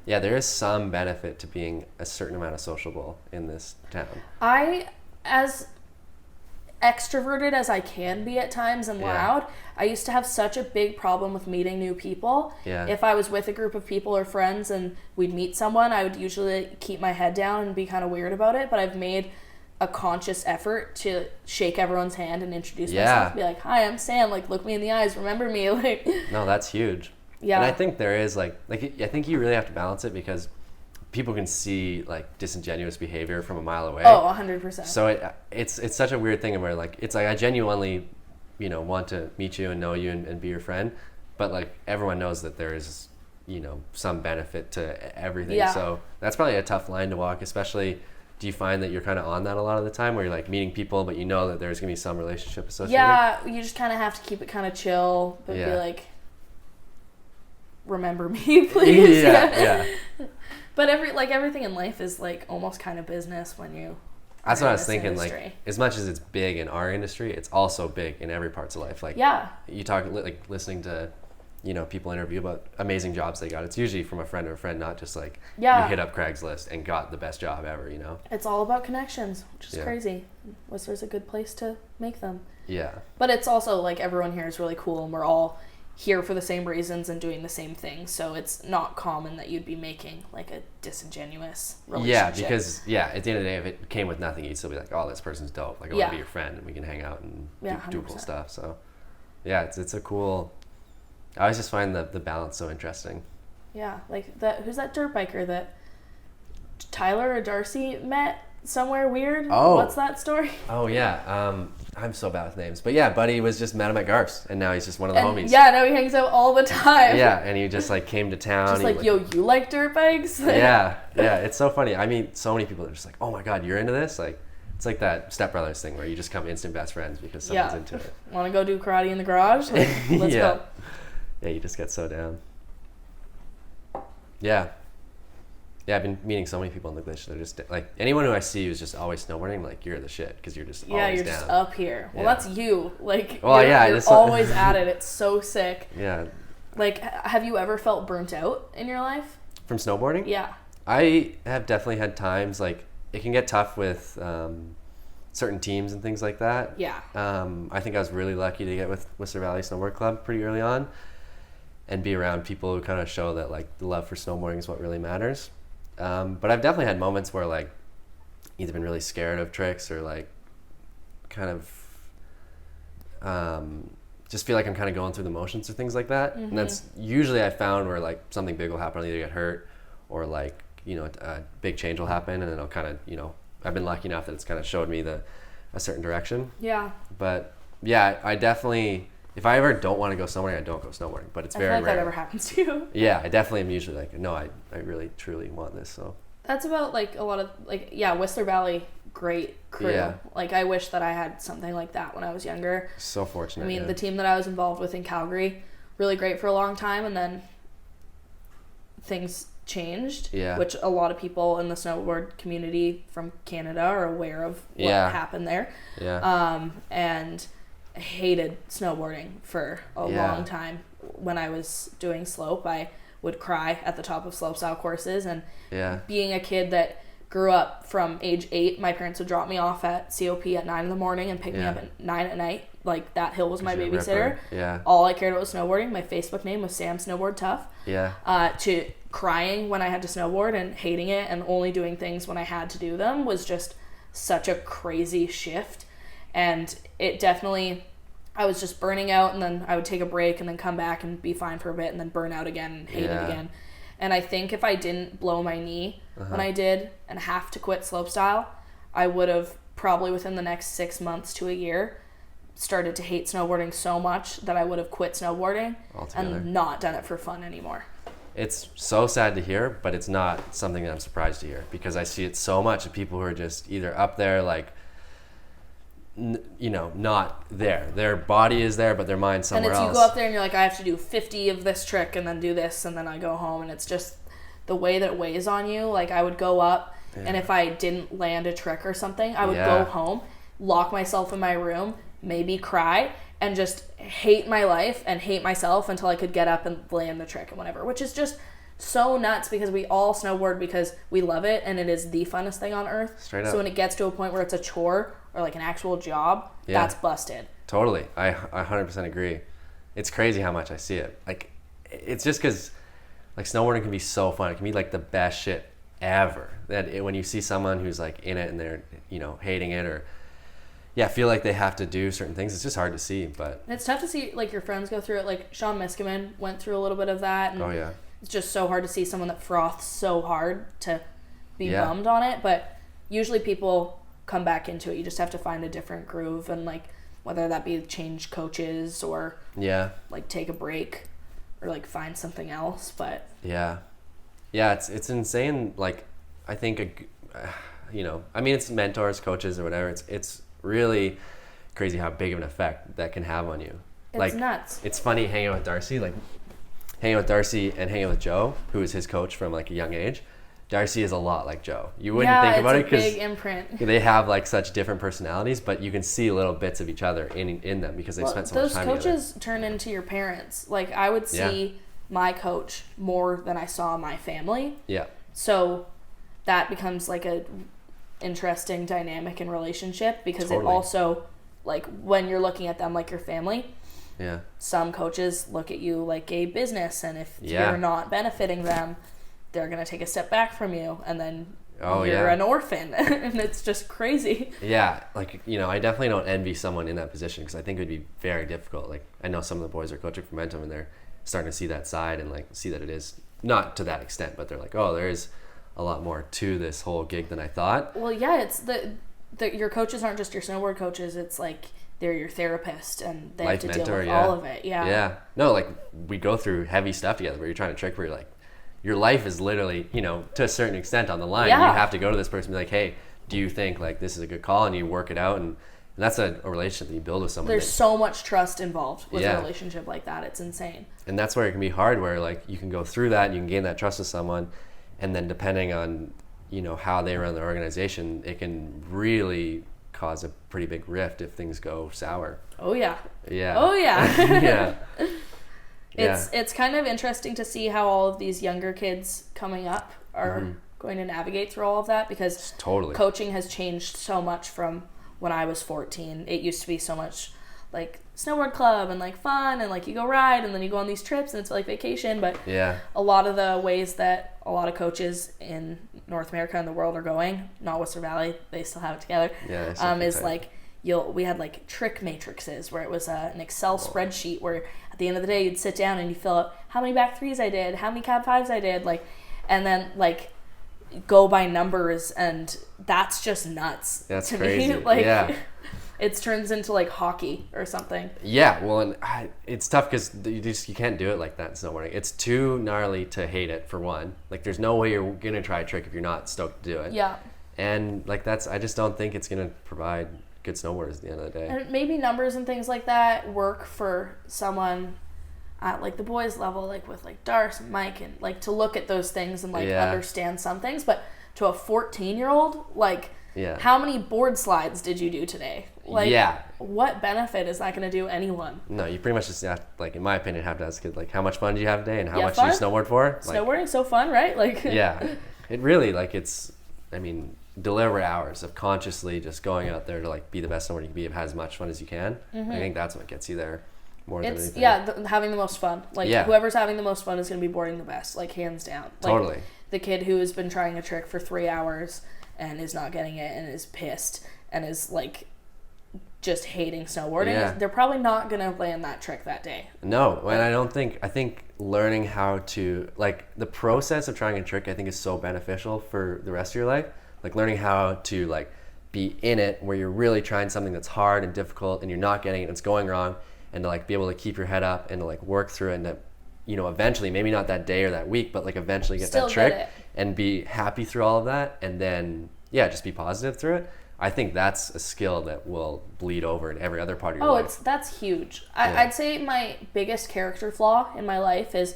there is some benefit to being a certain amount of sociable in this town. As extroverted as I can be at times and loud, I used to have such a big problem with meeting new people. If I was with a group of people or friends and we'd meet someone, I would usually keep my head down and be kind of weird about it, but I've made a conscious effort to shake everyone's hand and introduce myself, be like, hi, I'm Sam, like look me in the eyes, remember me. Like, no, that's huge. And I think there is like I think you really have to balance it, because people can see like disingenuous behavior from a mile away. 100%. So it's such a weird thing where like it's like I genuinely, want to meet you and know you and be your friend, but like everyone knows that there is, some benefit to everything. So that's probably a tough line to walk, especially. Do you find that you're kind of on that a lot of the time, where you're like meeting people, but you know that there's gonna be some relationship associated? Yeah, you just kind of have to keep it kind of chill, but be like, remember me, please. Yeah. But everything in life is like almost kind of business when you. That's what I was thinking. Industry. Like, as much as it's big in our industry, it's also big in every parts of life. Like, you talk like listening to, people interview about amazing jobs they got. It's usually from a friend or a friend, not just like you hit up Craigslist and got the best job ever. It's all about connections, which is crazy. Whistler's a good place to make them. Yeah. But it's also like everyone here is really cool, and we're all here for the same reasons and doing the same thing, so it's not common that you'd be making like a disingenuous relationship. Yeah, because at the end of the day, if it came with nothing, you'd still be like, oh, this person's dope, like I want to be your friend and we can hang out and do cool stuff. So it's a cool. I always just find the balance so interesting. Like who's that dirt biker that Tyler or Darcy met somewhere weird? What's that story? I'm so bad with names, but Buddy was just met him at Garf's, and now he's just one of the homies. Now he hangs out all the time. And he just like came to town. Just like, yo, you like dirt bikes? It's so funny. I mean, so many people are just like, oh my god, you're into this? Like, it's like that Step Brothers thing where you just become instant best friends because someone's into it. Want to go do karate in the garage? Like, let's go. Yeah, you just get so down. I've been meeting so many people in the glitch. They're just like, anyone who I see who's just always snowboarding, I'm like, you're the shit, because you're just always you're down. Just up here. Well, that's you. Like, you're always at it. It's so sick. Yeah. Like, have you ever felt burnt out in your life? From snowboarding? Yeah. I have definitely had times, like, it can get tough with certain teams and things like that. Yeah. I think I was really lucky to get with Whistler Valley Snowboard Club pretty early on and be around people who kind of show that, like, the love for snowboarding is what really matters. But I've definitely had moments where like either been really scared of tricks or like kind of just feel like I'm kind of going through the motions or things like that. And that's usually I found where like something big will happen. I'll either get hurt or like, you know, a big change will happen, and then I'll kind of, you know, I've been lucky enough that it's kind of showed me a certain direction. Yeah. But yeah, I definitely, if I ever don't want to go snowboarding, I don't go snowboarding, but it's very I feel like rare. that ever happens to you. Yeah, I definitely am usually like, no, I really truly want this. So that's about like a lot of like, yeah, Whistler Valley, great crew. Yeah. Like I wish that I had something like that when I was younger. So fortunate. I mean, yeah. the team that I was involved with in Calgary, really great for a long time, and then things changed, which a lot of people in the snowboard community from Canada are aware of what happened there. And hated snowboarding for a long time. When I was doing slope, I would cry at the top of slopestyle courses, and being a kid that grew up from age 8, my parents would drop me off at COP at 9 in the morning and pick me up at 9 at night. Like, that hill was my babysitter. All I cared about was snowboarding. My Facebook name was Sam Snowboard Tuff. To crying when I had to snowboard and hating it and only doing things when I had to do them was just such a crazy shift. And it definitely, I was just burning out, and then I would take a break and then come back and be fine for a bit and then burn out again and hate it again. And I think if I didn't blow my knee when I did and have to quit slopestyle, I would have probably within the next 6 months to a year started to hate snowboarding so much that I would have quit snowboarding altogether and not done it for fun anymore. It's so sad to hear, but it's not something that I'm surprised to hear, because I see it so much of people who are just either up there like, you know, not there. Their body is there, but their mind's somewhere else. And it's you go up there and you're like, I have to do 50 of this trick and then do this, and then I go home, and it's just the way that it weighs on you. Like, I would go up, and if I didn't land a trick or something, I would go home, lock myself in my room, maybe cry, and just hate my life and hate myself until I could get up and land the trick and whatever, which is just so nuts, because we all snowboard because we love it and it is the funnest thing on earth. Straight up. So when it gets to a point where it's a chore or like an actual job, that's busted. Totally. I 100% agree. It's crazy how much I see it. Like, it's just because like snowboarding can be so fun. It can be like the best shit ever. When you see someone who's like in it and they're, you know, hating it or feel like they have to do certain things, it's just hard to see. But it's tough to see like your friends go through it. Like Sean Miskimen went through a little bit of that, and it's just so hard to see someone that froths so hard to be bummed on it. But usually people come back into it. You just have to find a different groove, and like whether that be change coaches or like take a break or like find something else. But it's insane. Like, I think you know, I mean, it's mentors, coaches, or whatever. It's really crazy how big of an effect that can have on you. It's like, nuts. It's funny hanging with Darcy and hanging with Joe, who is his coach from like a young age. Darcy is a lot like Joe. You wouldn't think about it because big imprint. They have like such different personalities, but you can see little bits of each other in them because they've spent so much time together. Those coaches turn into your parents. Like, I would see my coach more than I saw my family. Yeah. So that becomes like a interesting dynamic in relationship, because it also, like, when you're looking at them like your family, some coaches look at you like a business, and if you're not benefiting them, they're going to take a step back from you, and then you're an orphan. And it's just crazy. Like, you know, I definitely don't envy someone in that position, because I think it would be very difficult. Like, I know some of the boys are coaching for Momentum, and they're starting to see that side and like see that it is not to that extent, but they're like, oh, there is a lot more to this whole gig than I thought. Well, it's your coaches aren't just your snowboard coaches. It's like they're your therapist, and they have to deal with all of it. No, like, we go through heavy stuff together where you're trying to trick, where you're like, your life is literally, you know, to a certain extent on the line. You have to go to this person and be like, hey, do you think like this is a good call? And you work it out, and that's a relationship that you build with someone. There's so much trust involved with a relationship like that. It's insane. And that's where it can be hard, where like you can go through that and you can gain that trust with someone, and then depending on, you know, how they run their organization, it can really cause a pretty big rift if things go sour. It's kind of interesting to see how all of these younger kids coming up are going to navigate through all of that, because coaching has changed so much from when I was 14. It used to be so much like snowboard club and like fun and like you go ride and then you go on these trips and it's like vacation. But a lot of the ways that a lot of coaches in North America and the world are going, not Whistler Valley, they still have it together, is like we had like trick matrices where it was an Excel spreadsheet where at the end of the day you'd sit down and you fill out how many back threes I did, how many cab fives I did, like, and then like go by numbers, and that's just nuts. That's to crazy. Me. Like, it turns into like hockey or something. Yeah, well, and it's tough because you can't do it like that in snowboarding. It's too gnarly to hate it, for one. Like, there's no way you're gonna try a trick if you're not stoked to do it. Yeah. And like I just don't think it's gonna provide good snowboarders at the end of the day. And maybe numbers and things like that work for someone at like the boys level, like with like Darce and Mike, and like to look at those things and like understand some things. But to a 14-year-old, like, how many board slides did you do today? Like, what benefit is that going to do anyone? No, you pretty much just have, like, in my opinion, have to ask kids, like, how much fun do you have today and how much do you snowboard for? Like, snowboarding's so fun, right? Like, it really, like, it's, I mean, deliberate hours of consciously just going out there to like be the best snowboarder you can be, have as much fun as you can. I think that's what gets you there more than anything. Having the most fun. Like, whoever's having the most fun is going to be boarding the best, like, hands down. Like, totally. The kid who has been trying a trick for 3 hours and is not getting it and is pissed and is like just hating snowboarding, they're probably not going to land that trick that day. No, and I think learning how to, like, the process of trying a trick, I think, is so beneficial for the rest of your life. Like, learning how to, like, be in it where you're really trying something that's hard and difficult and you're not getting it and it's going wrong, and to, like, be able to keep your head up and to, like, work through it, and to, you know, eventually, maybe not that day or that week, but like eventually get that trick and be happy through all of that, and then just be positive through it. I think that's a skill that will bleed over in every other part of your life. That's huge. I'd say my biggest character flaw in my life is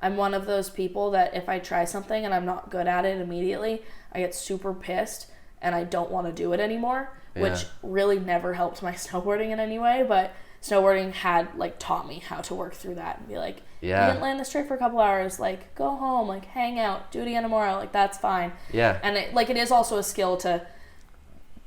I'm one of those people that if I try something and I'm not good at it immediately, I get super pissed and I don't want to do it anymore, which really never helped my snowboarding in any way. But snowboarding had, like, taught me how to work through that and be like, you didn't land this trick for a couple hours, like, go home, like, hang out, do it again tomorrow, like, that's fine. And it is also a skill to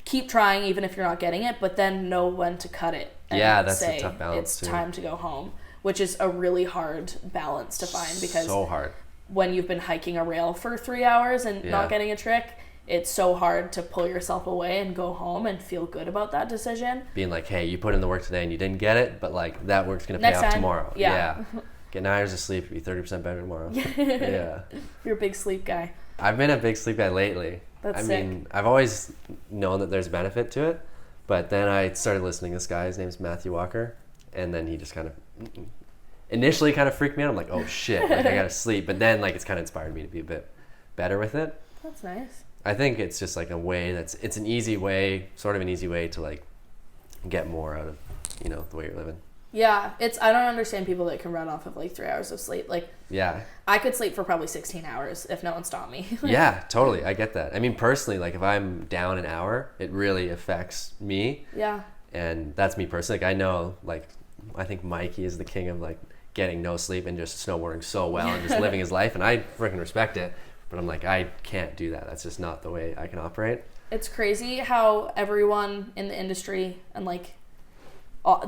keep trying even if you're not getting it, but then know when to cut it and that's say a tough balance it's time to go home, which is a really hard balance to find, because so hard when you've been hiking a rail for 3 hours and not getting a trick, it's so hard to pull yourself away and go home and feel good about that decision. Being like, hey, you put in the work today and you didn't get it, but like that work's going to pay off tomorrow. Get 9 hours of sleep, be 30% better tomorrow. You're a big sleep guy. I've been a big sleep guy lately. That's sick. Mean, I've always known that there's benefit to it, but then I started listening to this guy. His name's Matthew Walker, and then he just kind of initially kind of freaked me out. I'm like, oh shit, like I gotta sleep. But then, like, it's kind of inspired me to be a bit better with it. That's nice. I think it's just like a way it's an easy way, sort of an easy way to like get more out of, you know, the way you're living. Yeah, I don't understand people that can run off of like 3 hours of sleep. Like, I could sleep for probably 16 hours if no one stopped me. Yeah, totally. I get that. I mean, personally, like if I'm down an hour, it really affects me. Yeah. And that's me personally. Like, I know, like, I think Mikey is the king of like getting no sleep and just snowboarding so well and just living his life, and I freaking respect it. But I'm like, I can't do that. That's just not the way I can operate. It's crazy how everyone in the industry and like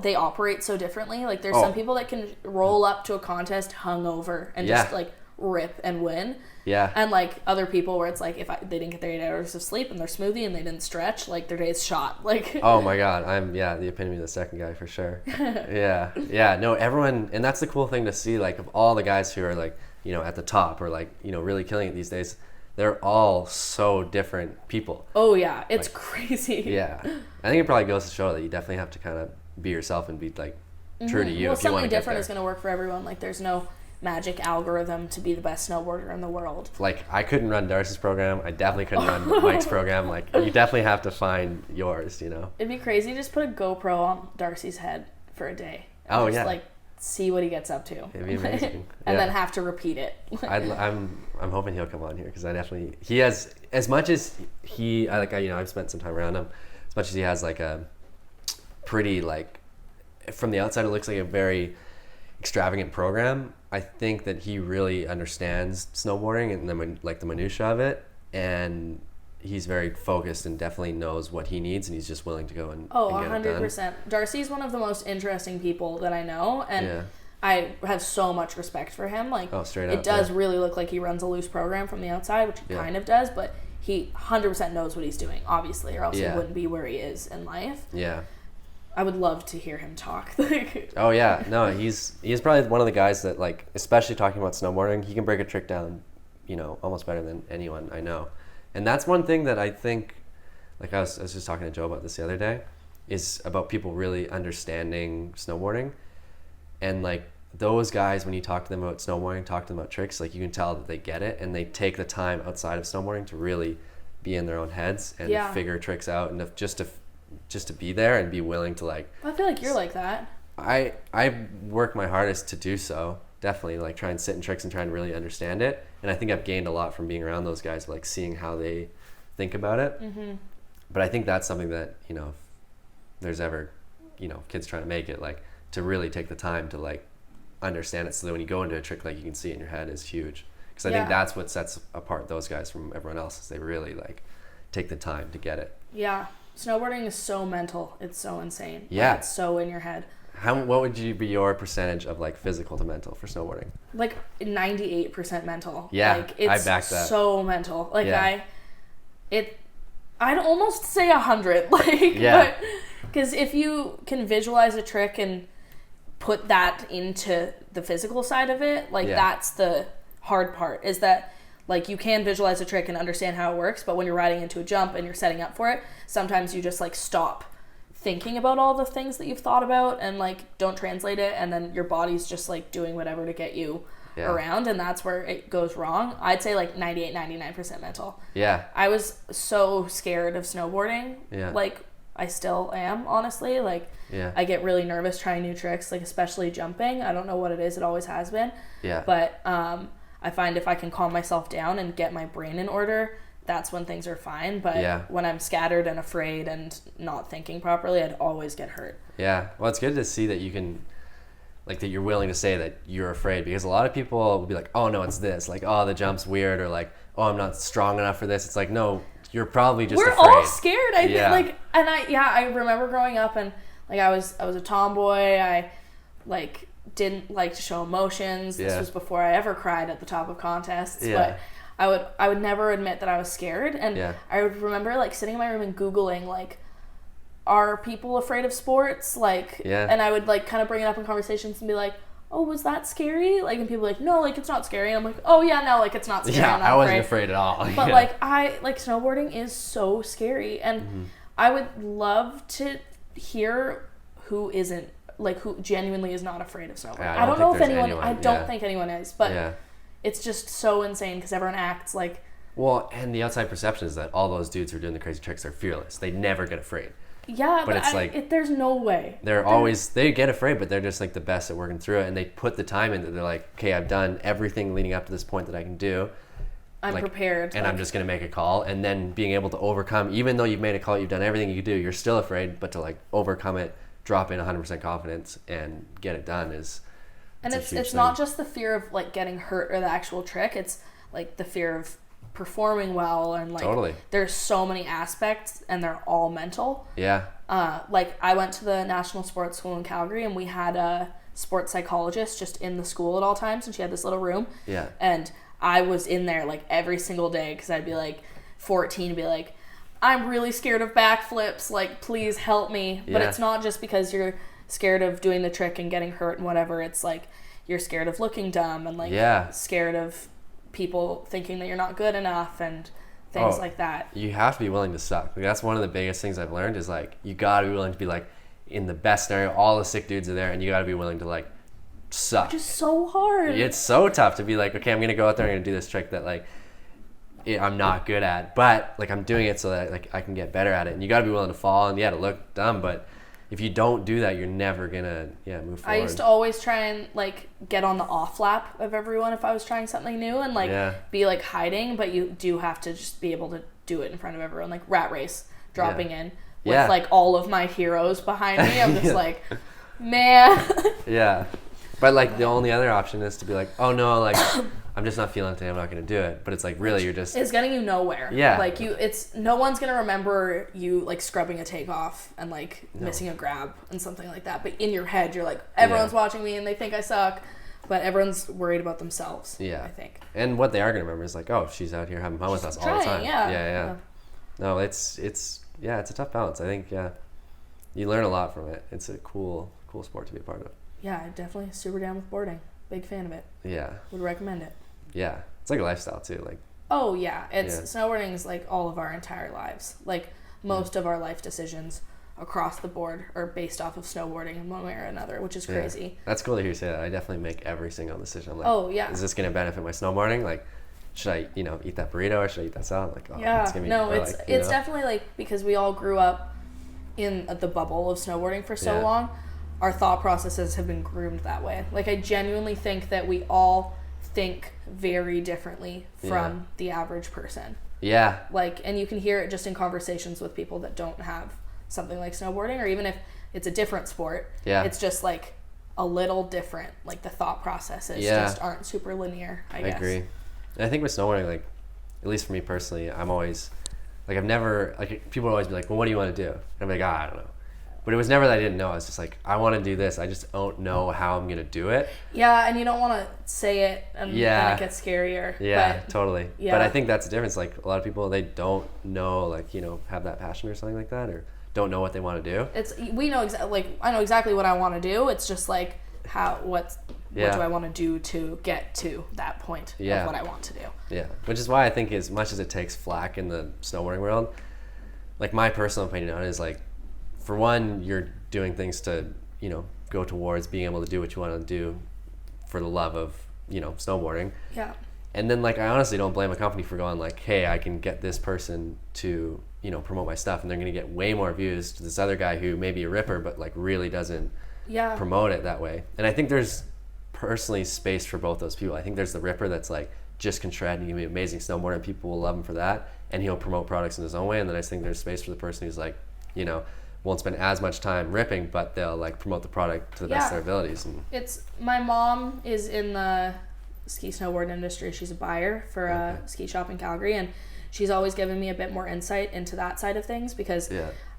they operate so differently. Like, there's some people that can roll up to a contest hungover and just like rip and win. Yeah. And like other people where it's like they didn't get their 8 hours of sleep and they're smoothie and they didn't stretch, like their day's shot. Like, oh my god, I'm the epitome of the second guy for sure. No, everyone, and that's the cool thing to see, like, of all the guys who are like, you know, at the top or like, you know, really killing it these days, they're all so different people. Oh yeah, it's like, crazy. Yeah, I think it probably goes to show that you definitely have to kind of be yourself and be like true to you. Well, if you want to something different is going to work for everyone. Like, there's no magic algorithm to be the best snowboarder in the world. Like, I couldn't run Darcy's program. I definitely couldn't run Mike's program. Like, you definitely have to find yours, you know? It'd be crazy. Just put a GoPro on Darcy's head for a day. And like, see what he gets up to. It'd be amazing. And then have to repeat it. I'm hoping he'll come on here, because he has, as much as I've spent some time around him, as much as he has like a pretty, like, from the outside it looks like a very extravagant program, I think that he really understands snowboarding and the minutia of it, and he's very focused and definitely knows what he needs, and he's just willing to go and get it done. 100%. Darcy's one of the most interesting people that I know, and I have so much respect for him. Like, straight up, it does really look like he runs a loose program from the outside, which he kind of does, but he 100% knows what he's doing, obviously, or else he wouldn't be where he is in life. Yeah. I would love to hear him talk. Oh yeah, no, he's probably one of the guys that, like, especially talking about snowboarding, he can break a trick down, almost better than anyone I know. And that's one thing that I think, like, I was just talking to Joe about this the other day, is about people really understanding snowboarding. And, like, those guys, when you talk to them about snowboarding, talk to them about tricks, like, you can tell that they get it, and they take the time outside of snowboarding to really be in their own heads and figure tricks out, and just to be there and be willing to, like... I feel like you're like that. I work my hardest to do so, definitely, like, try and sit in tricks and try and really understand it. And I think I've gained a lot from being around those guys, like, seeing how they think about it. Mm-hmm. But I think that's something that, if there's ever, kids trying to make it, like, to really take the time to, like, understand it, so that when you go into a trick, like, you can see it in your head is huge. Because I think that's what sets apart those guys from everyone else, is they really, like, take the time to get it. Yeah. Snowboarding is so mental. It's so insane. Yeah. Like, it's so in your head. What would be your percentage of, like, physical to mental for snowboarding? Like 98% mental. Yeah, like, it's I back that. So mental. Like, I'd almost say 100. Like, yeah. Because if you can visualize a trick and put that into the physical side of it, like, that's the hard part, is that, like, you can visualize a trick and understand how it works, but when you're riding into a jump and you're setting up for it, sometimes you just, like, stop thinking about all the things that you've thought about and, like, don't translate it, and then your body's just, like, doing whatever to get you around, and that's where it goes wrong. I'd say, like, 99% mental. Yeah. I was so scared of snowboarding. Yeah. Like, I still am, honestly. Like, I get really nervous trying new tricks, like, especially jumping. I don't know what it is. It always has been. Yeah. But I find if I can calm myself down and get my brain in order, that's when things are fine. But when I'm scattered and afraid and not thinking properly, I'd always get hurt. Yeah. Well, it's good to see that you can, like, that you're willing to say that you're afraid, because a lot of people will be like, oh, no, it's this. Like, oh, the jump's weird, or like, oh, I'm not strong enough for this. It's like, no, you're probably just afraid. We're all scared, I think. Like, and I remember growing up, and, like, I was a tomboy. I, like, didn't like to show emotions. This was before I ever cried at the top of contests. But I would never admit that I was scared. And I would remember, like, sitting in my room and Googling, like, are people afraid of sports? Like, and I would, like, kind of bring it up in conversations and be like, oh, was that scary? Like, and people were like, no, like, it's not scary. And I'm like, oh yeah, no, like, it's not scary. Yeah, I'm not I wasn't afraid at all. But like, snowboarding is so scary, and I would love to hear who isn't, like, who genuinely is not afraid of snowboarding. I don't know if anyone. I don't think anyone is, but it's just so insane because everyone acts like. Well, and the outside perception is that all those dudes who are doing the crazy tricks are fearless. They never get afraid. Yeah, but it's there's no way. They get afraid, but they're just, like, the best at working through it, and they put the time in that they're like, okay, I've done everything leading up to this point that I can do. I'm prepared. And I'm just going to make a call, and then being able to overcome, even though you've made a call, you've done everything you could do, you're still afraid, but to, like, overcome it, drop in 100% confidence, and get it done is... And it's not just the fear of, like, getting hurt or the actual trick, it's, like, the fear of performing well, and, like, there's so many aspects, and they're all mental. Yeah. Like, I went to the National Sports School in Calgary, and we had a sports psychologist just in the school at all times, and she had this little room. Yeah. And I was in there, like, every single day, because I'd be, like, 14 and be like, I'm really scared of backflips, like, please help me. But it's not just because you're scared of doing the trick and getting hurt and whatever. It's like you're scared of looking dumb, and, like, scared of people thinking that you're not good enough and things like that. You have to be willing to suck. Like, that's one of the biggest things I've learned is, like, you gotta be willing to be, like, in the best scenario, all the sick dudes are there, and you gotta be willing to, like, suck. Which is so hard. It's so tough to be like, okay, I'm gonna go out there and I'm gonna do this trick that, like, I'm not good at, but, like, I'm doing it so that, like, I can get better at it. And you gotta be willing to fall and to look dumb, but if you don't do that, you're never gonna move forward. I used to always try and, like, get on the off lap of everyone if I was trying something new, and, like, be, like, hiding, but you do have to just be able to do it in front of everyone, like rat race, dropping in with like all of my heroes behind me. I'm just like, man. But, like, the only other option is to be like, oh no, like, I'm just not feeling it today, I'm not going to do it. But it's like, really, you're just... It's getting you nowhere. Yeah. Like, no one's going to remember you, like, scrubbing a takeoff and, like, missing a grab and something like that. But in your head, you're like, everyone's watching me and they think I suck. But everyone's worried about themselves, I think. And what they are going to remember is like, oh, she's out here having fun with us all the time. Yeah. No, it's a tough balance. I think, you learn a lot from it. It's a cool sport to be a part of. Yeah, definitely super down with boarding. Big fan of it. Yeah. Would recommend it. Yeah. It's like a lifestyle too. Like. Oh yeah, snowboarding is like all of our entire lives. Like most of our life decisions across the board are based off of snowboarding in one way or another, which is crazy. Yeah. That's cool to hear you say that. I definitely make every single decision. I'm like, oh yeah, is this going to benefit my snowboarding? Like, should I, eat that burrito or should I eat that salad? Like, it's definitely like, because we all grew up in the bubble of snowboarding for so long, our thought processes have been groomed that way. Like, I genuinely think that we all think very differently from the average person. Yeah. Like, and you can hear it just in conversations with people that don't have something like snowboarding, or even if it's a different sport, it's just like a little different. Like, the thought processes just aren't super linear, I guess. I agree. And I think with snowboarding, like, at least for me personally, I'm always, like, I've never, like, people would always be like, well, what do you want to do? And I'm like, I don't know. But it was never that I didn't know. I was just like, I want to do this. I just don't know how I'm going to do it. Yeah, and you don't want to say it and then it gets scarier. Yeah, but, totally. Yeah. But I think that's the difference. Like, a lot of people, they don't know, like, have that passion or something like that, or don't know what they want to do. I know exactly what I want to do. It's just like, what do I want to do to get to that point of what I want to do? Yeah, which is why I think as much as it takes flack in the snowboarding world, like, my personal opinion on it is, like, for one, you're doing things to, go towards being able to do what you want to do for the love of, snowboarding. Yeah. And then, like, I honestly don't blame a company for going, like, hey, I can get this person to, promote my stuff, and they're going to get way more views to this other guy who may be a ripper, but, like, really doesn't promote it that way. And I think there's personally space for both those people. I think there's the ripper that's, like, just can shred and he can be an amazing snowboarder and people will love him for that, and he'll promote products in his own way. And then I think there's space for the person who's, like, won't spend as much time ripping, but they'll, like, promote the product to the best of their abilities. And my mom is in the ski snowboard industry. She's a buyer for a ski shop in Calgary, and she's always given me a bit more insight into that side of things, because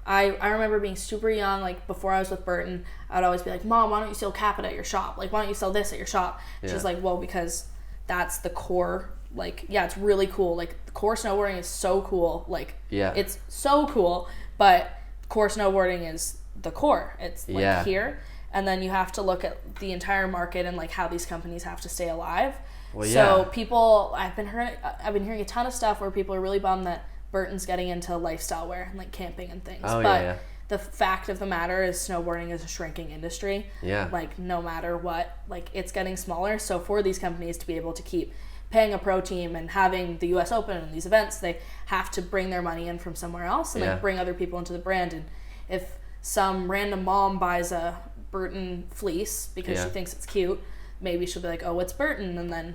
I remember being super young, like, before I was with Burton, I'd always be like, Mom, why don't you sell Capita at your shop? Like, why don't you sell this at your shop? And she's like, well, because that's the core. Like, it's really cool. Like, core snowboarding is so cool. Like, it's so cool, but core snowboarding is the core. It's like here, and then you have to look at the entire market and, like, how these companies have to stay alive. So people, I've been hearing a ton of stuff where people are really bummed that Burton's getting into lifestyle wear and, like, camping and things. The fact of the matter is snowboarding is a shrinking industry. Like, no matter what, like, it's getting smaller. So for these companies to be able to keep paying a pro team and having the US Open and these events, they have to bring their money in from somewhere else and like bring other people into the brand. And if some random mom buys a Burton fleece because she thinks it's cute, maybe she'll be like, oh, it's Burton, and then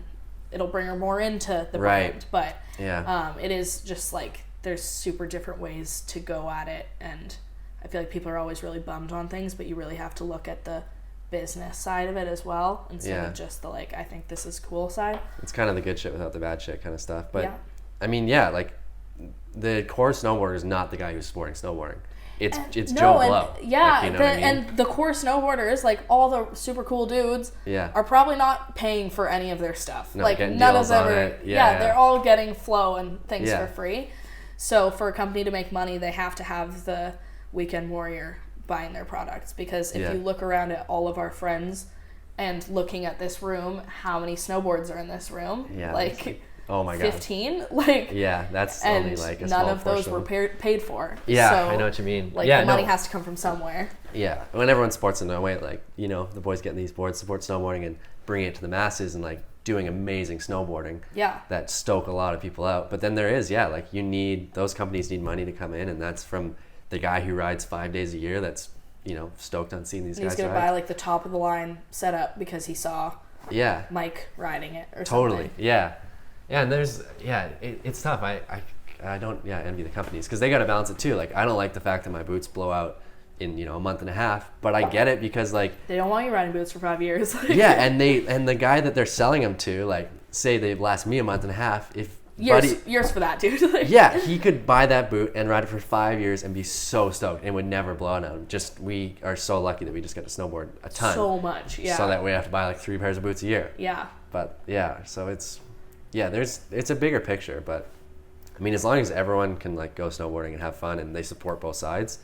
it'll bring her more into the brand. But it is just like, there's super different ways to go at it, and I feel like people are always really bummed on things, but you really have to look at the business side of it as well, instead of just the, like, I think this is cool side. It's kind of the good shit without the bad shit kind of stuff. But I mean, like, the core snowboarder is not the guy who's sporting snowboarding. It's Joe Blow. Like, you know what I mean? And the core snowboarders, like, all the super cool dudes are probably not paying for any of their stuff. No, like, none of them are. They're all getting Flow and things for free. So for a company to make money, they have to have the weekend warrior buying their products, because if you look around at all of our friends and looking at this room, how many snowboards are in this room? Like, oh my god, 15. Like, that's only like a small none of those were paid for. So, I know what you mean. Like, the money has to come from somewhere. When everyone sports in their way, like, you know, the boys getting these boards, support snowboarding and bringing it to the masses and, like, doing amazing snowboarding that stoke a lot of people out. But then there is like, you need, those companies need money to come in, and that's from the guy who rides 5 days a year that's, you know, stoked on seeing these guys. He's gonna buy, like, the top of the line setup because he saw Mike riding it or something. And there's it's tough. I don't envy the companies, because they got to balance it too. Like, I don't like the fact that my boots blow out in, you know, a month and a half, but I get it, because, like, they don't want you riding boots for 5 years. And the guy that they're selling them to, like, say they last me a month and a half. If years for that, dude. Like, yeah, he could buy that boot and ride it for 5 years and be so stoked and would never blow it out. Just we are so lucky that we just get to snowboard a ton. So much, yeah. So that we have to buy like 3 pairs of boots a year. Yeah. But yeah, so it's a bigger picture, but I mean, as long as everyone can like go snowboarding and have fun and they support both sides,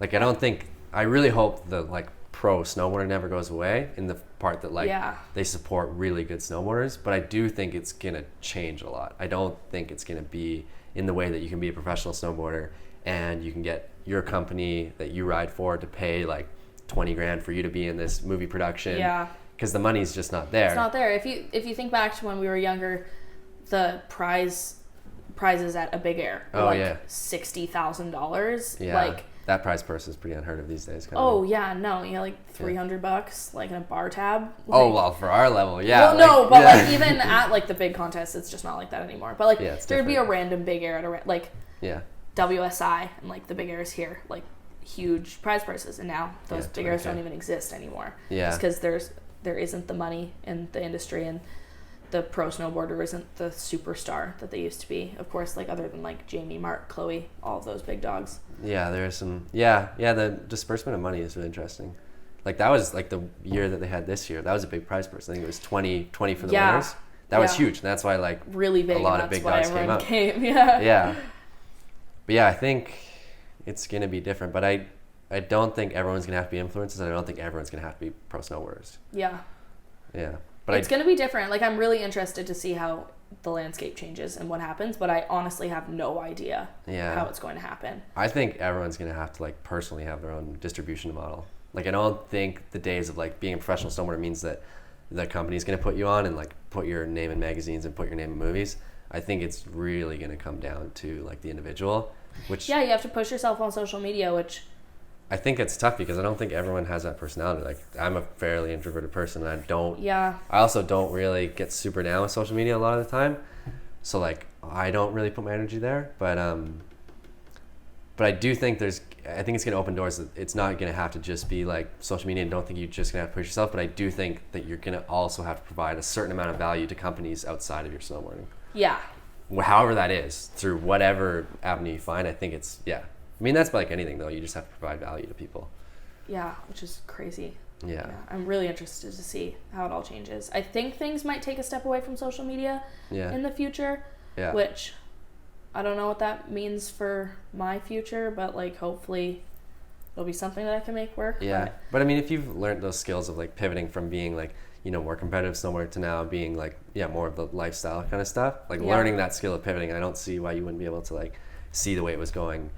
like I really hope the like pro snowboarder never goes away in the part that like they support really good snowboarders, but I do think it's gonna change a lot. I don't think it's gonna be in the way that you can be a professional snowboarder and you can get your company that you ride for to pay like 20 grand for you to be in this movie production. Yeah. Because the money's just not there. It's not there. If you think back to when we were younger, the prizes at a Big Air were $60,000. Yeah. Like that prize purse is pretty unheard of these days. Like $300, like in a bar tab. Like, oh well, for our level, yeah. Well, no, but like even at like the big contests, it's just not like that anymore. But like there would be a random Big Air at like WSI and like the Big Airs here, like huge prize purses, and now those Big Airs don't even exist anymore. Yeah, just because there isn't the money in the industry, and the pro snowboarder isn't the superstar that they used to be. Of course, like other than like Jamie, Mark, Chloe, all of those big dogs. Yeah, there's some. Yeah. The disbursement of money is really interesting. Like that was like the year that they had this year. That was a big prize purse. I think it was 20 for the winners. That was huge. And that's why like really big. A lot of big dogs came up. Yeah. Yeah. But yeah, I think it's gonna be different. But I don't think everyone's gonna have to be influencers, and I don't think everyone's gonna have to be pro snowboarders. Yeah. Yeah. But it's gonna be different. Like I'm really interested to see how the landscape changes and what happens, but I honestly have no idea how it's going to happen. I think everyone's gonna have to like personally have their own distribution model. Like I don't think the days of like being a professional snowboarder means that the company's gonna put you on and like put your name in magazines and put your name in movies. I think it's really gonna come down to like the individual, which you have to push yourself on social media, which I think it's tough because I don't think everyone has that personality. Like I'm a fairly introverted person, and I also don't really get super down with social media a lot of the time. So like I don't really put my energy there, but I do think I think it's going to open doors. That it's not going to have to just be like social media, and don't think you're just going to have to push yourself, but I do think that you're going to also have to provide a certain amount of value to companies outside of your snowboarding. Yeah. However that is, through whatever avenue you find, I think it's, I mean, that's like anything, though. You just have to provide value to people. Yeah, which is crazy. Yeah. I'm really interested to see how it all changes. I think things might take a step away from social media in the future, which I don't know what that means for my future, but like hopefully it'll be something that I can make work. Yeah, but I mean, if you've learned those skills of like pivoting from being like, you know, more competitive snowboarder to now being like, more of the lifestyle kind of stuff, like learning that skill of pivoting, I don't see why you wouldn't be able to like see the way it was going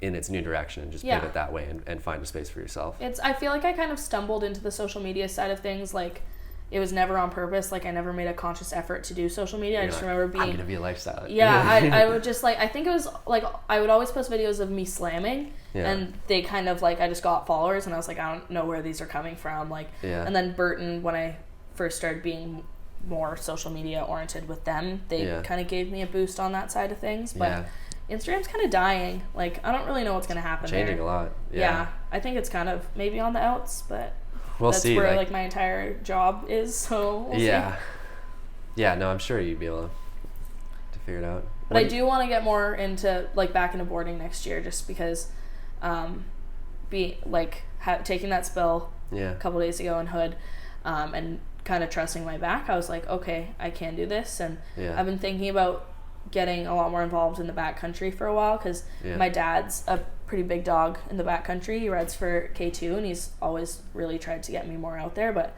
in its new direction and just pivot that way and find a space for yourself. I feel like I kind of stumbled into the social media side of things. Like it was never on purpose. Like I never made a conscious effort to do social media. I just remember being, I'm going to be a lifestyle. I would just like, I think it was like, I would always post videos of me slamming and they kind of like, I just got followers and I was like, I don't know where these are coming from. Like, and then Burton, when I first started being more social media oriented with them, they kind of gave me a boost on that side of things. But Instagram's kind of dying. Like, I don't really know what's going to happen. Changing a lot. Yeah. I think it's kind of maybe on the outs, but that's where like my entire job is. So we'll see. Yeah, no, I'm sure you'd be able to figure it out. But I do want to get more into like back into boarding next year, just because taking that spill a couple days ago in Hood and kind of trusting my back, I was like, okay, I can do this. And I've been thinking about getting a lot more involved in the backcountry for a while, because my dad's a pretty big dog in the backcountry. He rides for K2 and he's always really tried to get me more out there, but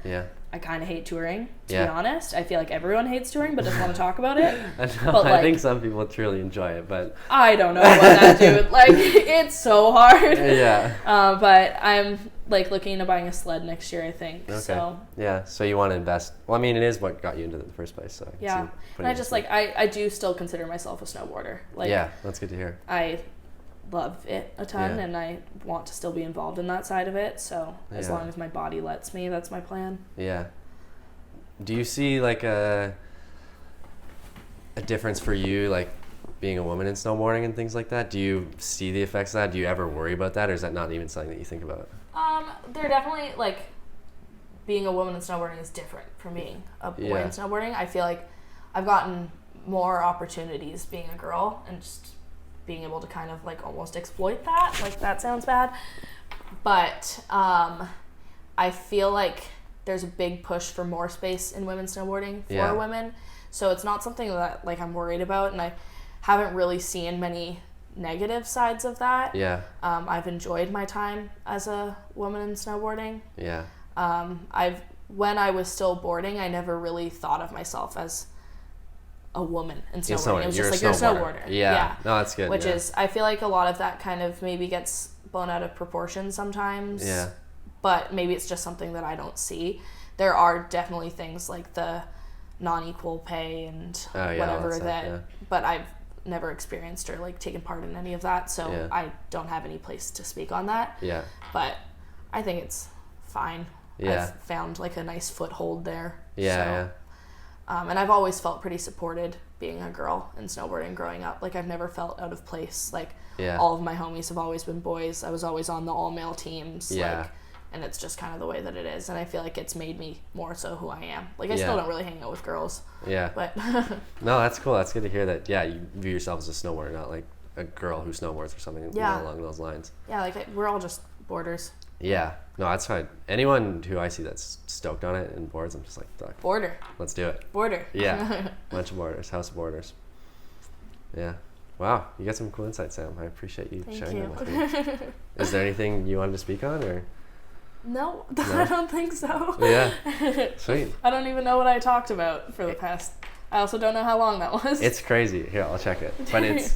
I kind of hate touring, to be honest. I feel like everyone hates touring but doesn't want to talk about it. I think some people truly enjoy it, but I don't know what that dude, like it's so hard. But I'm like looking into buying a sled next year, I think. Okay. So you want to invest. Well, I mean, it is what got you into it in the first place. So and I just like I do still consider myself a snowboarder. Like that's good to hear. I love it a ton and I want to still be involved in that side of it. So as long as my body lets me, that's my plan. Yeah. Do you see like a difference for you, like being a woman in snowboarding and things like that? Do you see the effects of that? Do you ever worry about that, or is that not even something that you think about? They're definitely like being a woman in snowboarding is different from being a boy Yeah. in snowboarding. I feel like I've gotten more opportunities being a girl and just being able to kind of like almost exploit that. Like that sounds bad. But I feel like there's a big push for more space in women's snowboarding for Yeah. women. So it's not something that like I'm worried about, and I haven't really seen many negative sides of that. Yeah. I've enjoyed my time as a woman in snowboarding. Yeah. When I was still boarding, I never really thought of myself as a woman in snowboarding. It was just like, you're a snowboarder. Yeah. No, that's good. Which yeah. is, I feel like a lot of that kind of maybe gets blown out of proportion sometimes. Yeah. But maybe it's just something that I don't see. There are definitely things like the non-equal pay and whatever that, but I've never experienced or like taken part in any of that, so I don't have any place to speak on that. Yeah. But I think it's fine. Yeah. I've found like a nice foothold there. Yeah. And I've always felt pretty supported being a girl in snowboarding growing up. Like I've never felt out of place. Like all of my homies have always been boys. I was always on the all-male teams. Yeah. Like, and it's just kind of the way that it is. And I feel like it's made me more so who I am. Like I still don't really hang out with girls. Yeah. But no, that's cool. That's good to hear that. Yeah, you view yourself as a snowboarder, not like a girl who snowboards or something along those lines. Yeah, like we're all just boarders. Yeah. No, that's fine. Anyone who I see that's stoked on it and boards, I'm just like, fuck. Border. Let's do it. Border. Yeah. Bunch of boarders. House of boarders. Yeah. Wow. You got some cool insights, Sam. I appreciate you sharing them with me. Is there anything you wanted to speak on, or? No, I don't think so. Yeah. Sweet. I don't even know what I talked about for the past. I also don't know how long that was. It's crazy. Here, I'll check it. But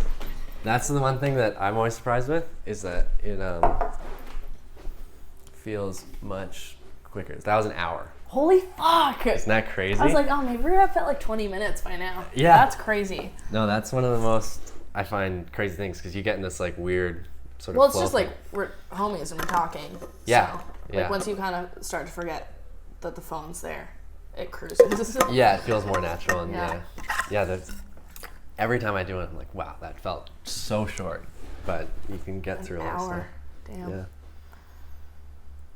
that's the one thing that I'm always surprised with, is that it feels much quicker. That was an hour. Holy fuck! Isn't that crazy? I was like, oh, maybe we're up at like 20 minutes by now. Yeah. That's crazy. No, that's one of the most, I find, crazy things, because you get in this like weird sort of Well, it's flow just thing. like we're homies and we're talking. Yeah. So, Yeah. like once you kind of start to forget that the phone's there, it cruises. Yeah, it feels more natural. And Yeah. every time I do it, I'm like, wow, that felt so short. But you can get through all this hour. stuff. Damn. Yeah.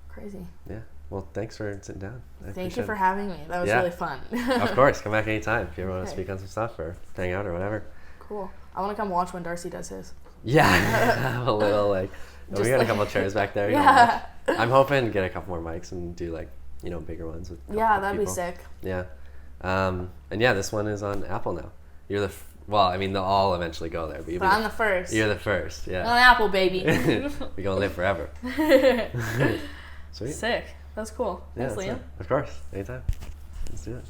Crazy. Yeah. Well, thanks for sitting down. Thank you for having me. That was really fun. Of course. Come back anytime if you ever want to Okay. speak on some stuff or hang out or whatever. Cool. I want to come watch when Darcy does his. Yeah. A little like, we Just got a like- couple of chairs back there. Yeah. I'm hoping to get a couple more mics and do like, bigger ones with a couple Yeah, of that'd people. be sick. Yeah. And yeah, this one is on Apple now. You're they'll all eventually go there. But But I'm the first. You're the first, On yeah. Apple, baby. We're gonna live forever. Sweet. Sick. That's cool. Yeah, Thanks, that's Liam. it. Of course. Anytime. Let's do it.